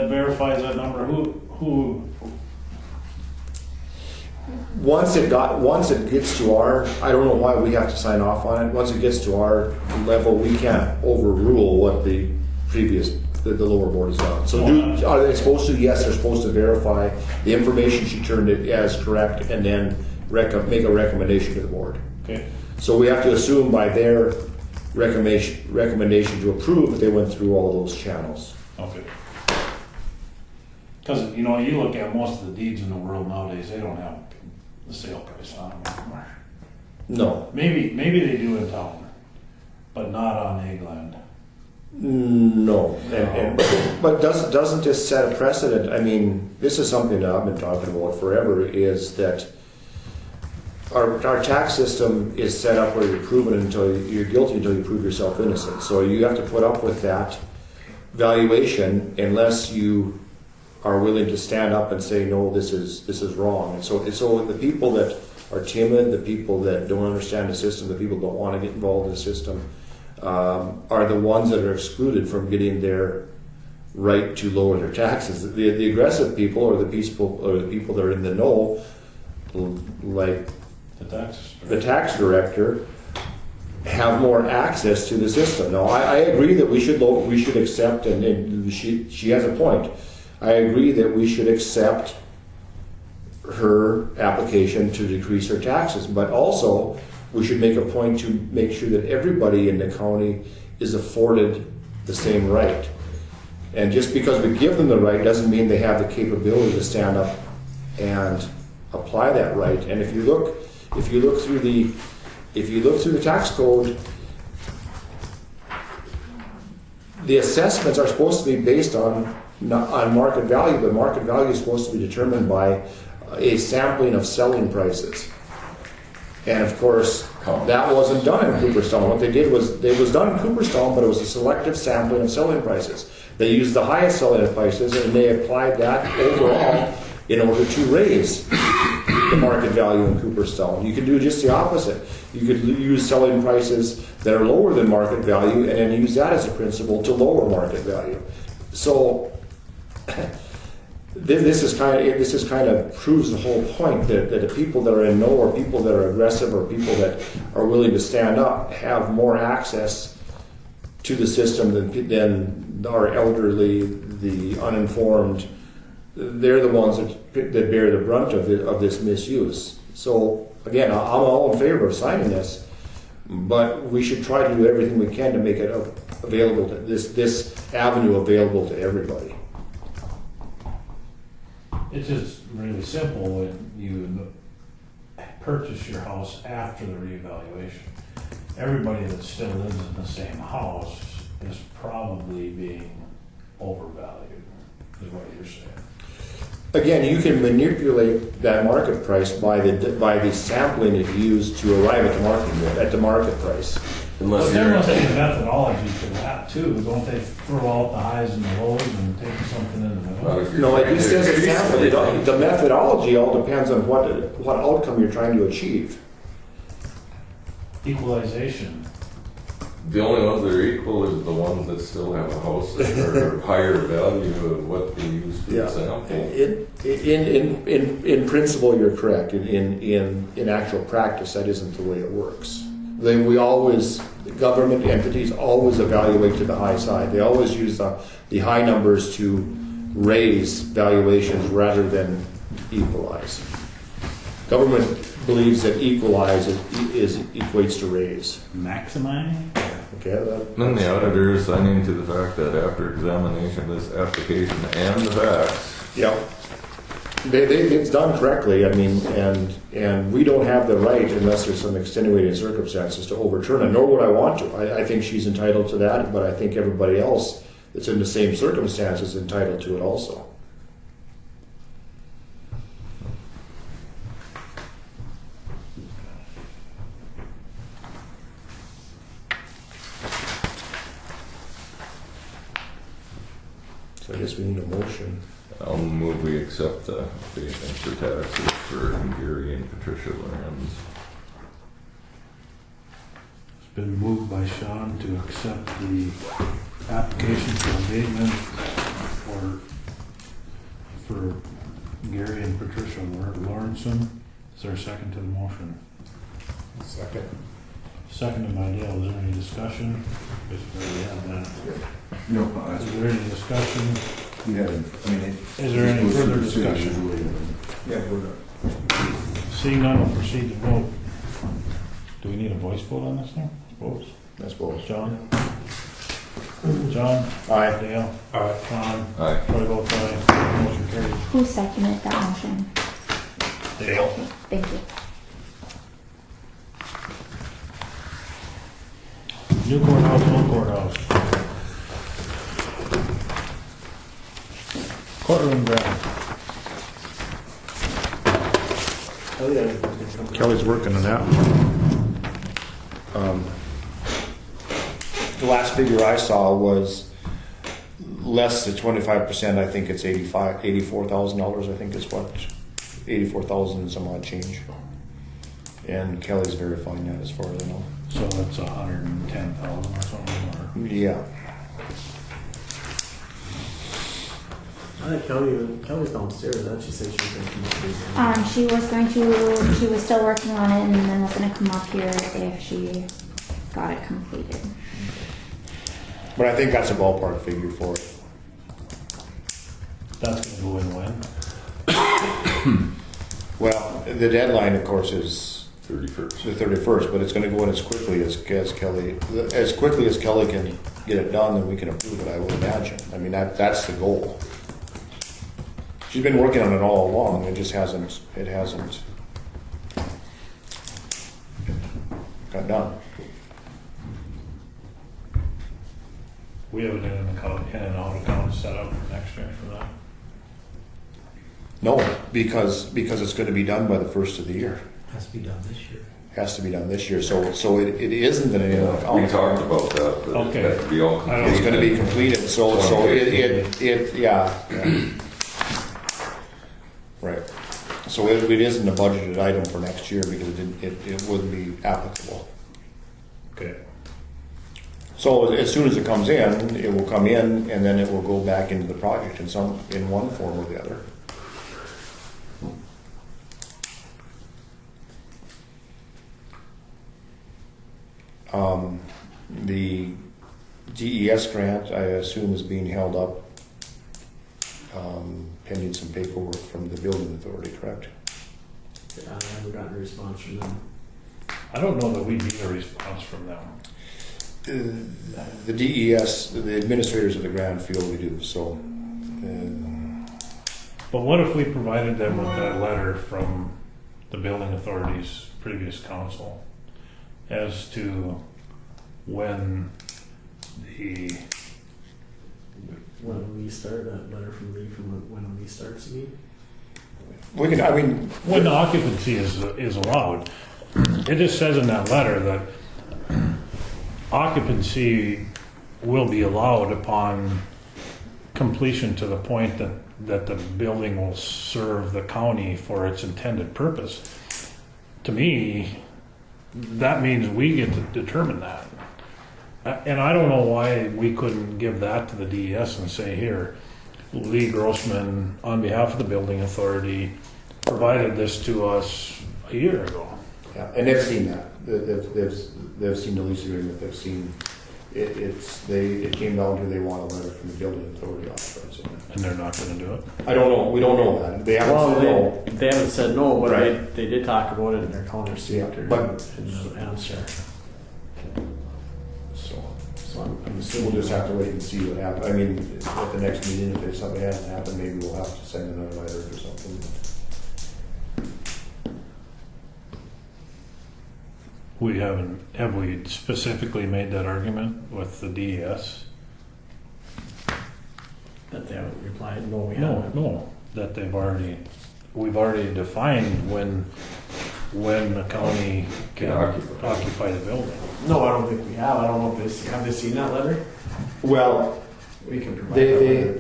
verifies that number? Who?
Once it gets to our, I don't know why we have to sign off on it, once it gets to our level, we can't overrule what the lower board has done. So are they supposed to? Yes, they're supposed to verify the information she turned it as correct and then make a recommendation to the board.
Okay.
So we have to assume by their recommendation to approve that they went through all those channels.
Okay. Because, you look at most of the deeds in the world nowadays, they don't have the sale price on them anymore.
No.
Maybe they do in town, but not on Eggland.
No. But doesn't this set a precedent? I mean, this is something that I've been talking about forever, is that our tax system is set up where you're proven until you're guilty until you prove yourself innocent. So you have to put up with that valuation unless you are willing to stand up and say, no, this is wrong. And so the people that are timid, the people that don't understand the system, the people that don't want to get involved in the system, are the ones that are excluded from getting their right to lower their taxes. The aggressive people, or the people that are in the know, like the tax director, have more access to the system. Now, I agree that we should accept, and she has a point. I agree that we should accept her application to decrease her taxes, but also we should make a point to make sure that everybody in the county is afforded the same right. And just because we give them the right doesn't mean they have the capability to stand up and apply that right. And if you look through the tax code, the assessments are supposed to be based on market value, but market value is supposed to be determined by a sampling of selling prices. And of course, that wasn't done in Cooperstown. What they did was, it was done in Cooperstown, but it was a selective sampling of selling prices. They used the highest selling prices and they applied that overall in order to raise the market value in Cooperstown. You could do just the opposite. You could use selling prices that are lower than market value and then use that as a principle to lower market value. So this is kind of proves the whole point that the people that are in know, or people that are aggressive, or people that are willing to stand up have more access to the system than our elderly, the uninformed. They're the ones that bear the brunt of this misuse. So again, I'm all in favor of signing this, but we should try to do everything we can to make it available to this avenue available to everybody.
It's just really simple when you purchase your house after the reevaluation. Everybody that still lives in the same house is probably being overvalued, is what you're saying.
Again, you can manipulate that market price by the sampling that you use to arrive at the market price.
But there must be a methodology to that too. Don't they throw out the highs and the lows and take something in the middle?
No, it just says a sample. The methodology all depends on what outcome you're trying to achieve.
Equalization.
The only ones that are equal is the ones that still have a house that are higher value of what they use for example. In principle, you're correct. In actual practice, that isn't the way it works. Government entities always evaluate to the high side. They always use the high numbers to raise valuations rather than equalize. Government believes that equalize equates to raise.
Maximizing?
Okay.
Then the auditor is signing to the fact that after examination of this application and the facts.
Yeah. It's done correctly. I mean, and we don't have the right, unless there's some extenuating circumstances, to overturn it, nor would I want to. I think she's entitled to that, but I think everybody else that's in the same circumstances is entitled to it also. So I guess we need a motion.
I'll move we accept the abatement for taxes for Gary and Patricia Lambs.
It's been moved by Sean to accept the application for abatement for Gary and Patricia Lawrenson. Is there a second to the motion?
Second.
Seconded by Dale. Is there any discussion? Basically, we have that.
No,
Is there any discussion?
is
there any further discussion?
Yeah, we're done.
Seeing none, we'll proceed to vote. Do we need a voice vote on this now?
I suppose.
John? John?
Aye.
Dale? Aye. John?
Aye.
Troy votes aye. Motion carried.
Who seconded that motion?
Dale?
Thank you.
New courthouse, old courthouse. Courtroom grant.
Oh, yeah.
Kelly's working on that.
The last figure I saw was less than 25%. I think it's $84,000. I think is what 84,000 some odd change. And Kelly's verifying that as far as I know.
So that's 110,000 or something. Or
Yeah.
I think Kelly's downstairs. Then she said she was going to come up here.
She was still working on it, and then was gonna come up here if she got it completed.
But I think that's a ballpark figure for it.
that's gonna go in when?
Well, the deadline, of course, is
31st.
the 31st, but it's going to go in as quickly as Kelly can get it done, then we can approve it, I would imagine. I mean, that's the goal. She's been working on it all along. It just hasn't got done.
We have it in an out account set up for next year for that.
No, because it's going to be done by the first of the year.
Has to be done this year.
Has to be done this year. So it isn't an
We talked about that, but
Okay.
it had to be all completed.
It's going to be completed. So yeah. Right. So it isn't a budgeted item for next year because it wouldn't be applicable.
Okay.
So as soon as it comes in, it will come in and then it will go back into the project in one form or the other. The DES grant, I assume, is being held up pending some paperwork from the building authority, correct?
I haven't gotten a response from them.
I don't know that we need a response from them.
The DES, the administrators of the grant feel we do, so.
But what if we provided them with that letter from the building authority's previous council as to when
we start, that letter from Lee from when we start to meet?
We can, I mean.
when the occupancy is allowed. It just says in that letter that occupancy will be allowed upon completion to the point that the building will serve the county for its intended purpose. To me, that means we get to determine that. And I don't know why we couldn't give that to the DES and say, here, Lee Grossman, on behalf of the building authority, provided this to us a year ago.
Yeah, and they've seen that. They've seen the lease agreement. They've seen it came down to they want a letter from the building authority authorizing it.
And they're not going to do it.
I don't know. We don't know that. They haven't said no.
They haven't said no, but
Right.
they did talk about it in their counter suit
but-
in the answer. So I'm
We'll
assuming
just have to wait and see what happens. I mean, at the next meeting, if something hasn't happened, maybe we'll have to send another letter or something.
Have we specifically made that argument with the DES?
that they haven't replied. No, we haven't.
No, that we've already defined when the county can occupy the building.
No, I don't think we have. I don't know if have they seen that letter?
Well,
We can provide that letter.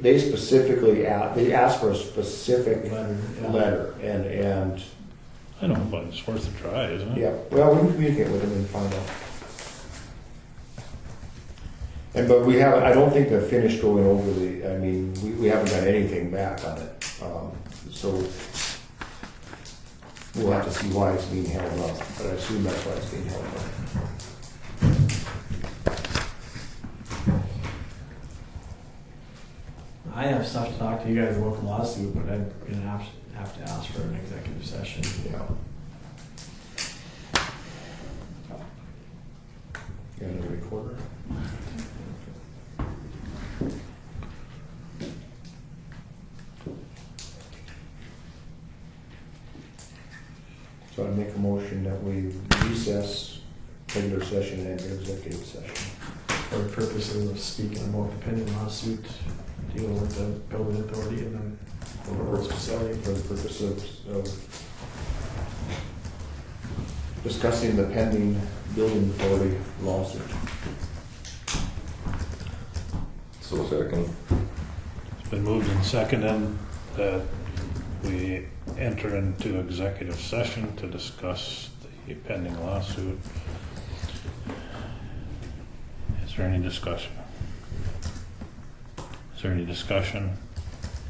they specifically asked for a specific
letter.
and
I know, but it's worth a try, isn't it?
yeah. Well, we can communicate with them and find out. But we haven't. I don't think they're finished going over the. I mean, we haven't got anything back on it. So we'll have to see why it's being held up. But I assume that's why it's being held up.
I have stuff to talk to you guys about the lawsuit, but I'm gonna have to ask for an executive session.
Yeah. Got another recorder? So I make a motion that we recess regular session and enter executive session.
For the purposes of speaking about the pending lawsuit, dealing with the building authority and then
For the purpose of discussing the pending building authority lawsuit.
So second.
It's been moved and seconded that we enter into executive session to discuss the pending lawsuit. Is there any discussion? Is there any discussion?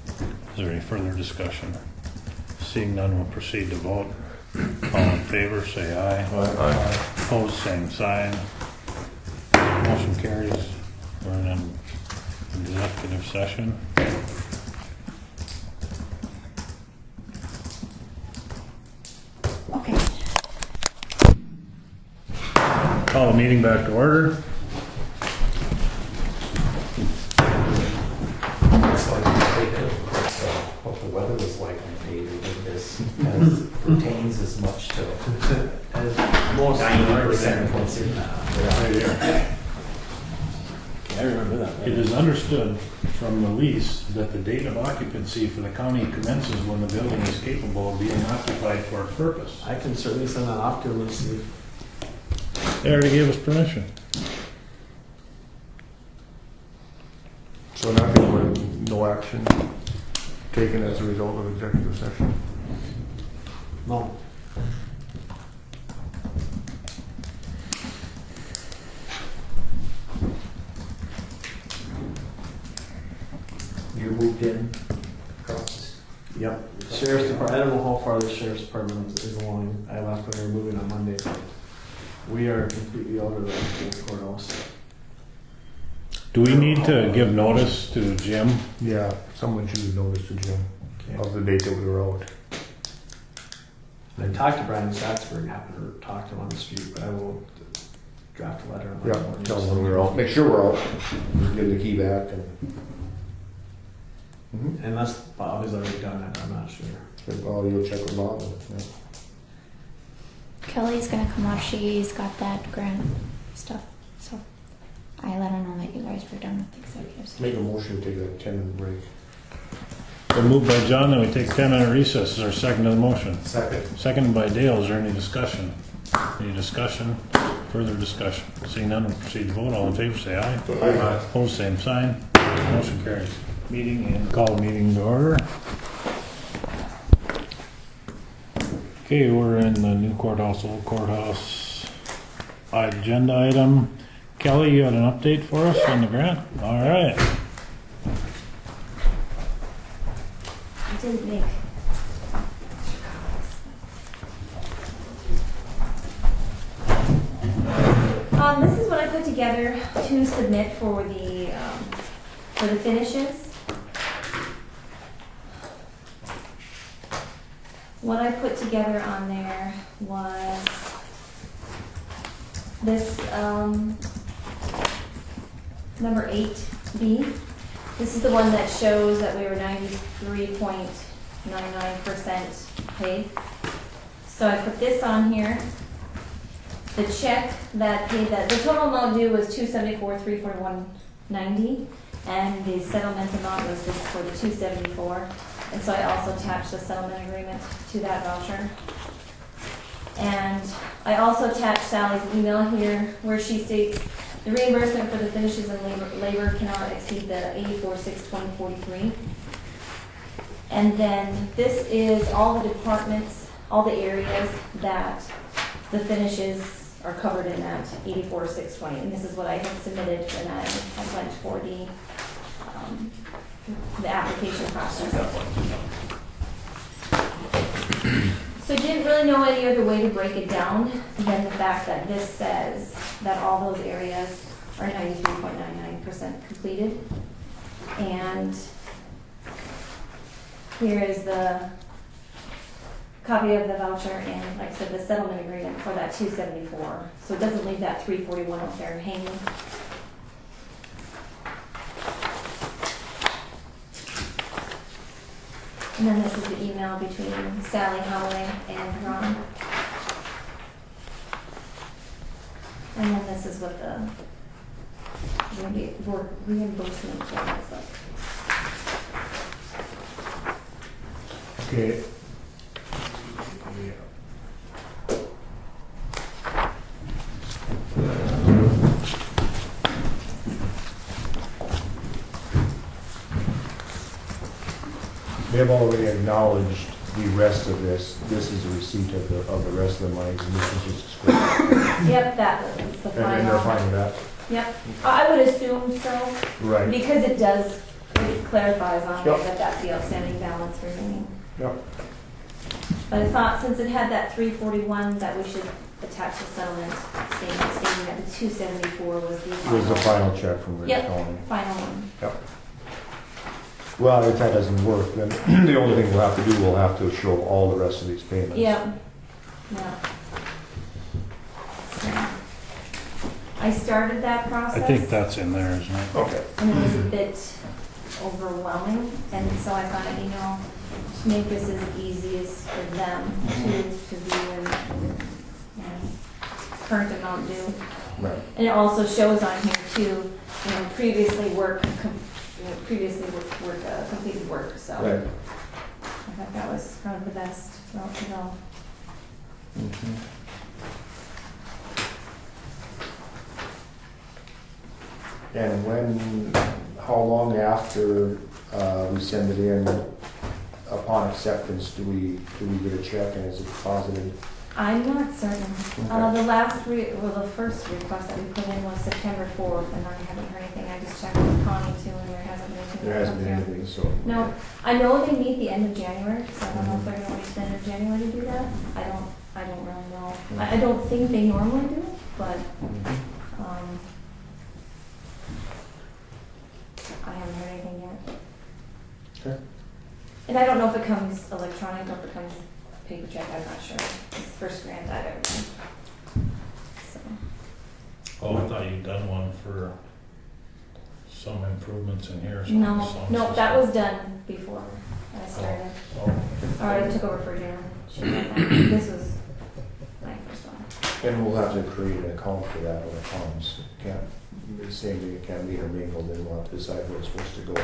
Is there any further discussion? Seeing none, we'll proceed to vote. All in favor, say aye.
Aye.
Opposed, same sign. Motion carries. We're in an executive session.
Okay.
Call the meeting back to order.
It's like what the weather was like on day with this as pertains as much to
as most
90% of what's in
Right here.
I I remember that.
It is understood from the lease that the date of occupancy for the county commences when the building is capable of being occupied for a purpose.
I can certainly send that off to him and see.
They already gave us permission.
So nothing with no action taken as a result of executive session.
No.
You moved in across.
Yep. Sheriff's Department, I don't know how far the Sheriff's Department is along. I left when they were moving on Monday. But we are completely out of the courthouse.
Do we need to give notice to Jim?
Yeah, someone should have noticed to Jim
Okay.
of the date that we were out.
I talked to Brian Satsberg, happened to talk to him on the street, but I will draft a letter. and let him know.
Yeah, tell them when we're out. Make sure we're out. Give the key back and.
Unless Bob has already done it, I'm not sure.
Well, you'll check with Bob. Yeah.
Kelly's gonna come up. She's got that grant stuff, so I let her know that you guys were done with the executive session.
Make a motion to take a 10-minute break.
So moved by John, then we take a 10-minute recess. Is there a second to the motion?
Second.
Seconded by Dale. Is there any discussion? Any discussion? Further discussion? Seeing none, we'll proceed to vote. All in favor, say aye.
Aye.
Opposed, same sign. Motion carries. Meeting and call meeting to order. Okay, we're in the new courthouse, old courthouse. Agenda item. Kelly, you had an update for us on the grant? All right.
I didn't make. This is what I put together to submit for the finishes. What I put together on there was this number 8B. This is the one that shows that we were 93.99% paid. So I put this on here. The check that paid that, the total amount due was $274,341.90, and the settlement amount was just for the $274. And so I also attached the settlement agreement to that voucher. And I also attached Sally's email here where she states the reimbursement for the finishes and labor cannot exceed the $84,620.43. And then this is all the departments, all the areas that the finishes are covered in that $84,620. And this is what I had submitted when I went for the application process. So I didn't really know any other way to break it down than the fact that this says that all those areas are 93.99% completed. And here is the copy of the voucher and, like I said, the settlement agreement for that 274. So it doesn't leave that 341 up there hanging. And then this is the email between Sally Holloway and Ron. And then this is what the reimbursement form looks like.
Okay. They have already acknowledged the rest of this. This is a receipt of the rest of the money, and this is just a script.
Yep, that is the
And they're fine
final.
with that?
Yep, I would assume so,
Right.
because it clarifies on
Yep.
it that that's the outstanding balance remaining.
Yep.
But I thought since it had that 341, that we should attach the settlement stating that the 274 was the final.
Was the final check from Griggs
Yep,
County.
final one.
Yep. Well, if that doesn't work, then the only thing we'll have to do, we'll have to show all the rest of these payments.
Yep, yeah. So, I started that
I
process.
think that's in there, isn't it?
Okay.
And it was a bit overwhelming, and so I thought, to make this as easy as for them to view and current amount due.
Right.
And it also shows on here too, previously completed work, so.
Right.
I thought that was probably the best route to go.
And how long after we send it in, upon acceptance, do we get a check and is it deposited?
I'm not certain.
Okay.
The first request that we put in was September 4th, and I haven't heard anything. I just checked with Connie too, and there hasn't been anything.
There hasn't been
come through.
anything, so.
No, I know they meet the end of January, so I don't know if they're going to wait the end of January to do that. I don't really know. I don't think they normally do, but I haven't heard anything yet.
Okay.
And I don't know if it comes electronic or if it comes paper check. I'm not sure. It's the first grant I've ever done. So.
Oh, I thought you'd done one for some improvements in here.
No, that was done before I started.
Oh,
Or I took over for Jan. This was my first one.
And we'll have to create an account for that when it comes. It can't, the same thing, it can't be intermingled, and we'll have to decide where it's supposed to go.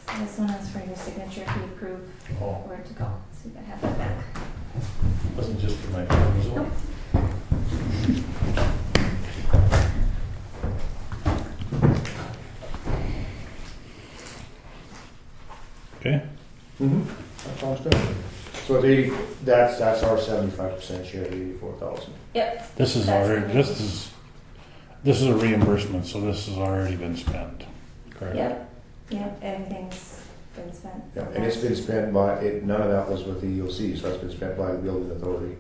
So this one is for your signature if you approve where to go. So you can have that back.
wasn't just for my proposal.
Nope.
Okay.
That sounds good. So it's 80, that's our 75% share, 84,000.
Yep.
This is
That's
already,
the
this is a reimbursement, so this has already been spent, correct?
Yep, everything's been spent.
Yeah, and it's been spent by, none of that was with the EOC, so that's been spent by the building authority.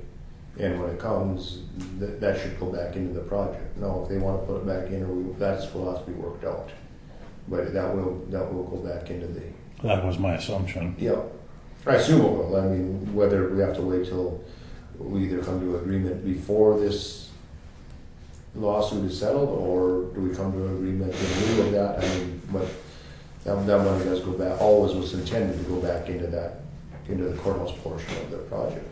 And when it comes, that should go back into the project. Now, if they want to put it back in, or that's will have to be worked out. But that will go back into the.
That was my assumption.
Yeah, I assume it will. I mean, whether we have to wait till we either come to agreement before this lawsuit is settled, or do we come to an agreement in lieu of that? I mean, but that money does go back. Always was intended to go back into the courthouse portion of the project.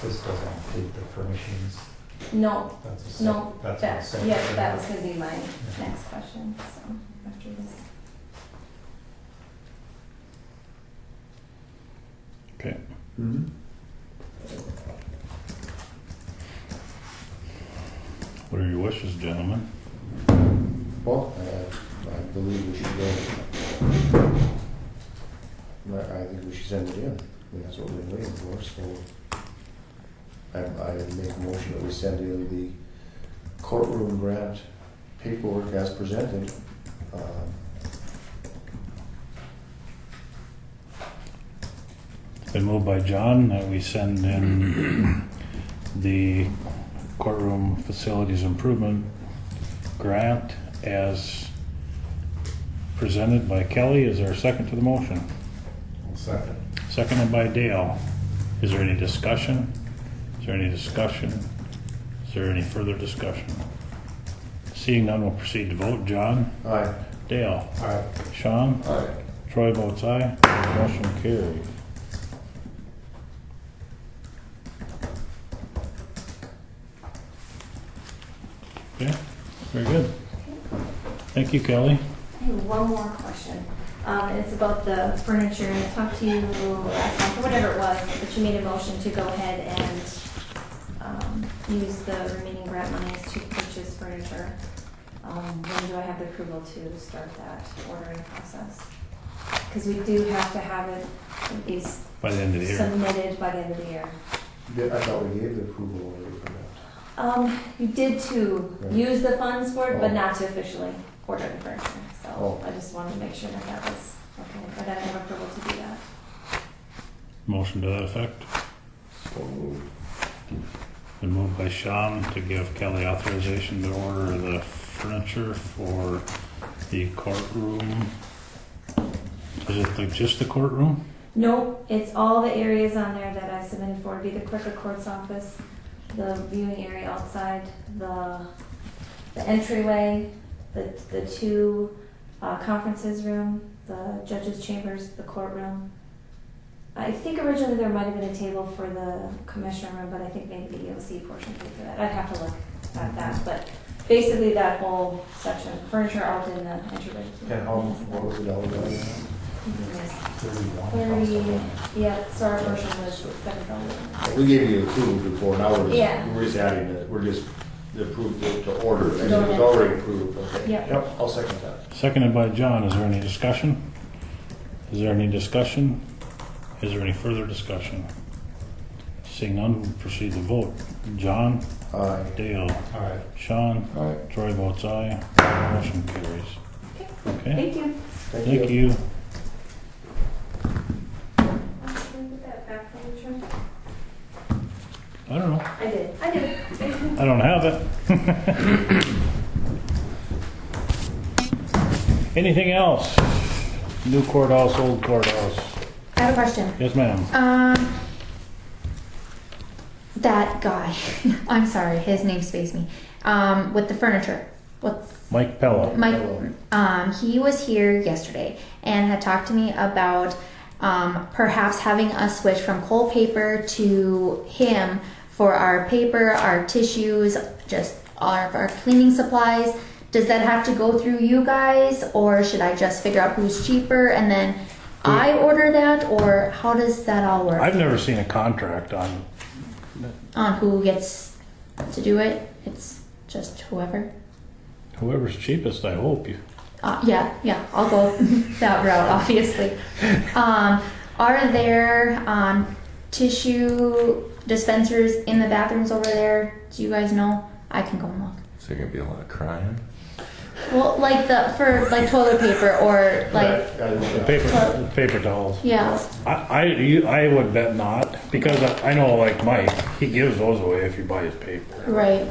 This doesn't include the furnishings.
No,
That's a
no,
that's
that,
a separate
yes,
thing.
that was gonna be my next question, so, after this.
Okay. What are your wishes, gentlemen?
Well, I believe we should go. I think we should send it in. I mean, that's what we've been waiting for. So I make a motion that we send in the courtroom grant paperwork as presented.
It's been moved by John that we send in the courtroom facilities improvement grant as presented by Kelly. Is there a second to the motion?
Second.
Seconded by Dale. Is there any discussion? Is there any discussion? Is there any further discussion? Seeing none, we'll proceed to vote. John?
Aye.
Dale?
Aye.
Sean?
Aye.
Troy votes aye. Motion carried. Okay, very good. Thank you, Kelly.
I have one more question. It's about the furniture. I talked to you last month, or whatever it was, but you made a motion to go ahead and use the remaining grant monies to purchase furniture. When do I have the approval to start that ordering process? Because we do have to have it at least
By the end of the year.
submitted by the end of the year.
I thought we gave the approval already for that.
You did to
Right.
use the funds for it, but
Oh.
not to officially order the furniture. So
Oh.
I just wanted to make sure that that was okay, but I didn't have approval to do that.
Motion to that effect.
So moved.
Been moved by Sean to give Kelly authorization to order the furniture for the courtroom. Is it like just the courtroom?
No, it's all the areas on there that I submitted for. It'd be the clerk of court's office, the viewing area outside, the entryway, the two conferences room, the judge's chambers, the courtroom. I think originally there might have been a table for the commissioner room, but I think maybe the EOC portion paid for that. I'd have to look at that, but basically that whole section, furniture out in the entryway.
And how, what was the dollar value?
30, yeah, so our portion was $7.
We gave you a clue before, now
Yeah.
we're just adding it, we're just approved it to order, it
Go
was
ahead.
already approved, okay.
Yep.
Yep, I'll second that.
Seconded by John. Is there any discussion? Is there any discussion? Is there any further discussion? Seeing none, we'll proceed to vote. John?
Aye.
Dale?
Alright.
Sean?
Aye.
Troy votes aye. Motion carries. Okay?
Thank you.
Thank you. I don't know.
I did.
I don't have it. Anything else? New courthouse, old courthouse.
I have a question.
Yes, ma'am.
That guy, I'm sorry, his name spaced me, with the furniture. What's
Mike Pella.
Mike? He was here yesterday and had talked to me about perhaps having us switch from coal paper to him for our paper, our tissues, just all of our cleaning supplies. Does that have to go through you guys, or should I just figure out who's cheaper and then I order that, or how does that all work?
I've never seen a contract on.
On who gets to do it? It's just whoever.
Whoever's cheapest, I hope.
Yeah, I'll go that route, obviously. Are there tissue dispensers in the bathrooms over there? Do you guys know? I can go and look.
Is there gonna be a lot of crying?
Well, like for toilet paper or like
The paper towels.
yeah.
I would bet not, because I know, like Mike, he gives those away if you buy his paper.
Right.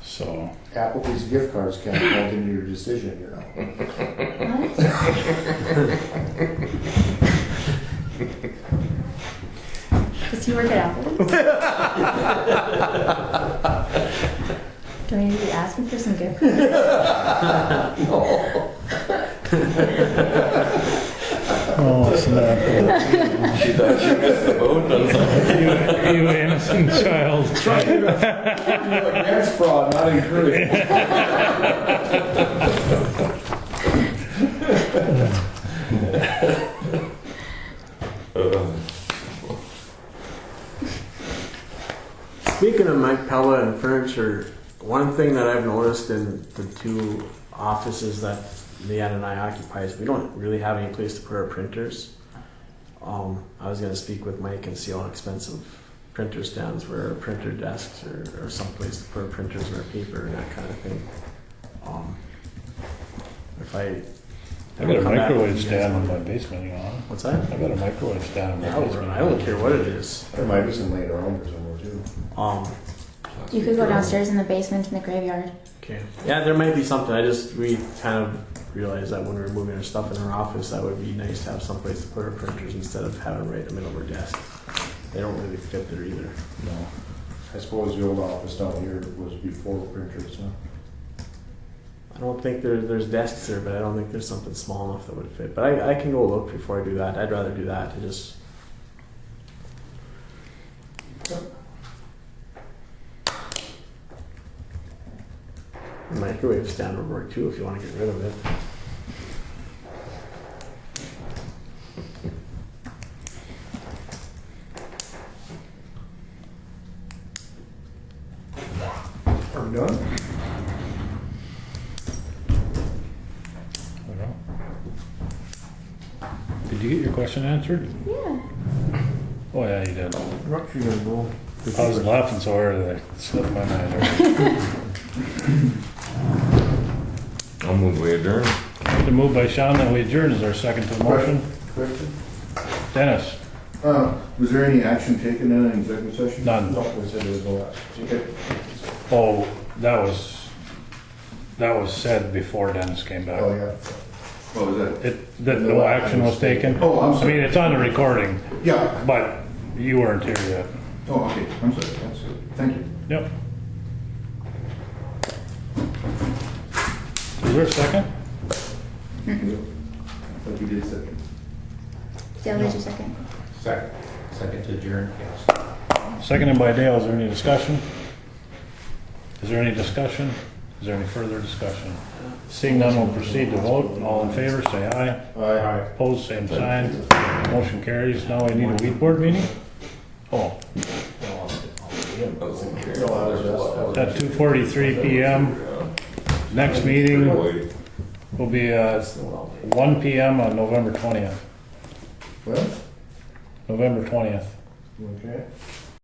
So
Applebee's gift cards can't count into your decision, you know.
Does he work at Applebee's? Do I need to be asking for some gift cards?
oh, snap.
She thought she missed the boat on something.
You innocent child.
That's fraud, not encouragement.
Speaking of Mike Pella and furniture, one thing that I've noticed in the two offices that Leanne and I occupy is we don't really have any place to put our printers. I was going to speak with Mike and see how expensive printer stands were, or printer desks, or some place to put our printers and our paper and that kind of thing. If I
got a
come back
microwave
with you
stand
guys
in
on-
my basement, you know.
What's that?
I got a microwave stand in my basement.
I don't care what it is.
There might be some laying around there somewhere too.
You could go downstairs in the basement in the graveyard.
Okay. Yeah, there might be something. We kind of realized that when we were moving our stuff in our office, that would be nice to have some place to put our printers instead of having right in the middle of our desk. They don't really fit there either.
No.
I suppose the old office down here was before printers, huh?
I don't think there's desks there, but I don't think there's something small enough that would fit. But I can go look before I do that. I'd rather do that to just. The microwave stand would work too if you want to get rid of it.
Are we done?
I don't know. Did you get your question answered?
Yeah.
Oh yeah, you did.
Rock, you gonna go?
I was laughing so hard that I slipped my mind.
I'll move we adjourn.
The move by Sean that we adjourn. Is there a second to the motion?
Question?
Dennis?
Was there any action taken in an executive session?
None.
No, we said there was no action.
Okay.
Oh, that was said before Dennis came back.
Oh, yeah. What was that?
That no action was taken.
Oh, I'm
I
sorry.
mean, it's on the recording,
Yeah.
but you weren't here yet.
Oh, okay. I'm sorry. That's good. Thank you.
Yep. Is there a second?
I thought you did second.
Dale, did you second?
Second to adjourn, yes.
Seconded by Dale. Is there any discussion? Is there any discussion? Is there any further discussion? Seeing none, we'll proceed to vote. All in favor, say aye.
Aye.
Opposed, same sign. Motion carries. Now we need a weed board meeting? Oh, at 2:43 PM. Next meeting will be 1 PM on November 20th.
Well,
November 20th.
okay.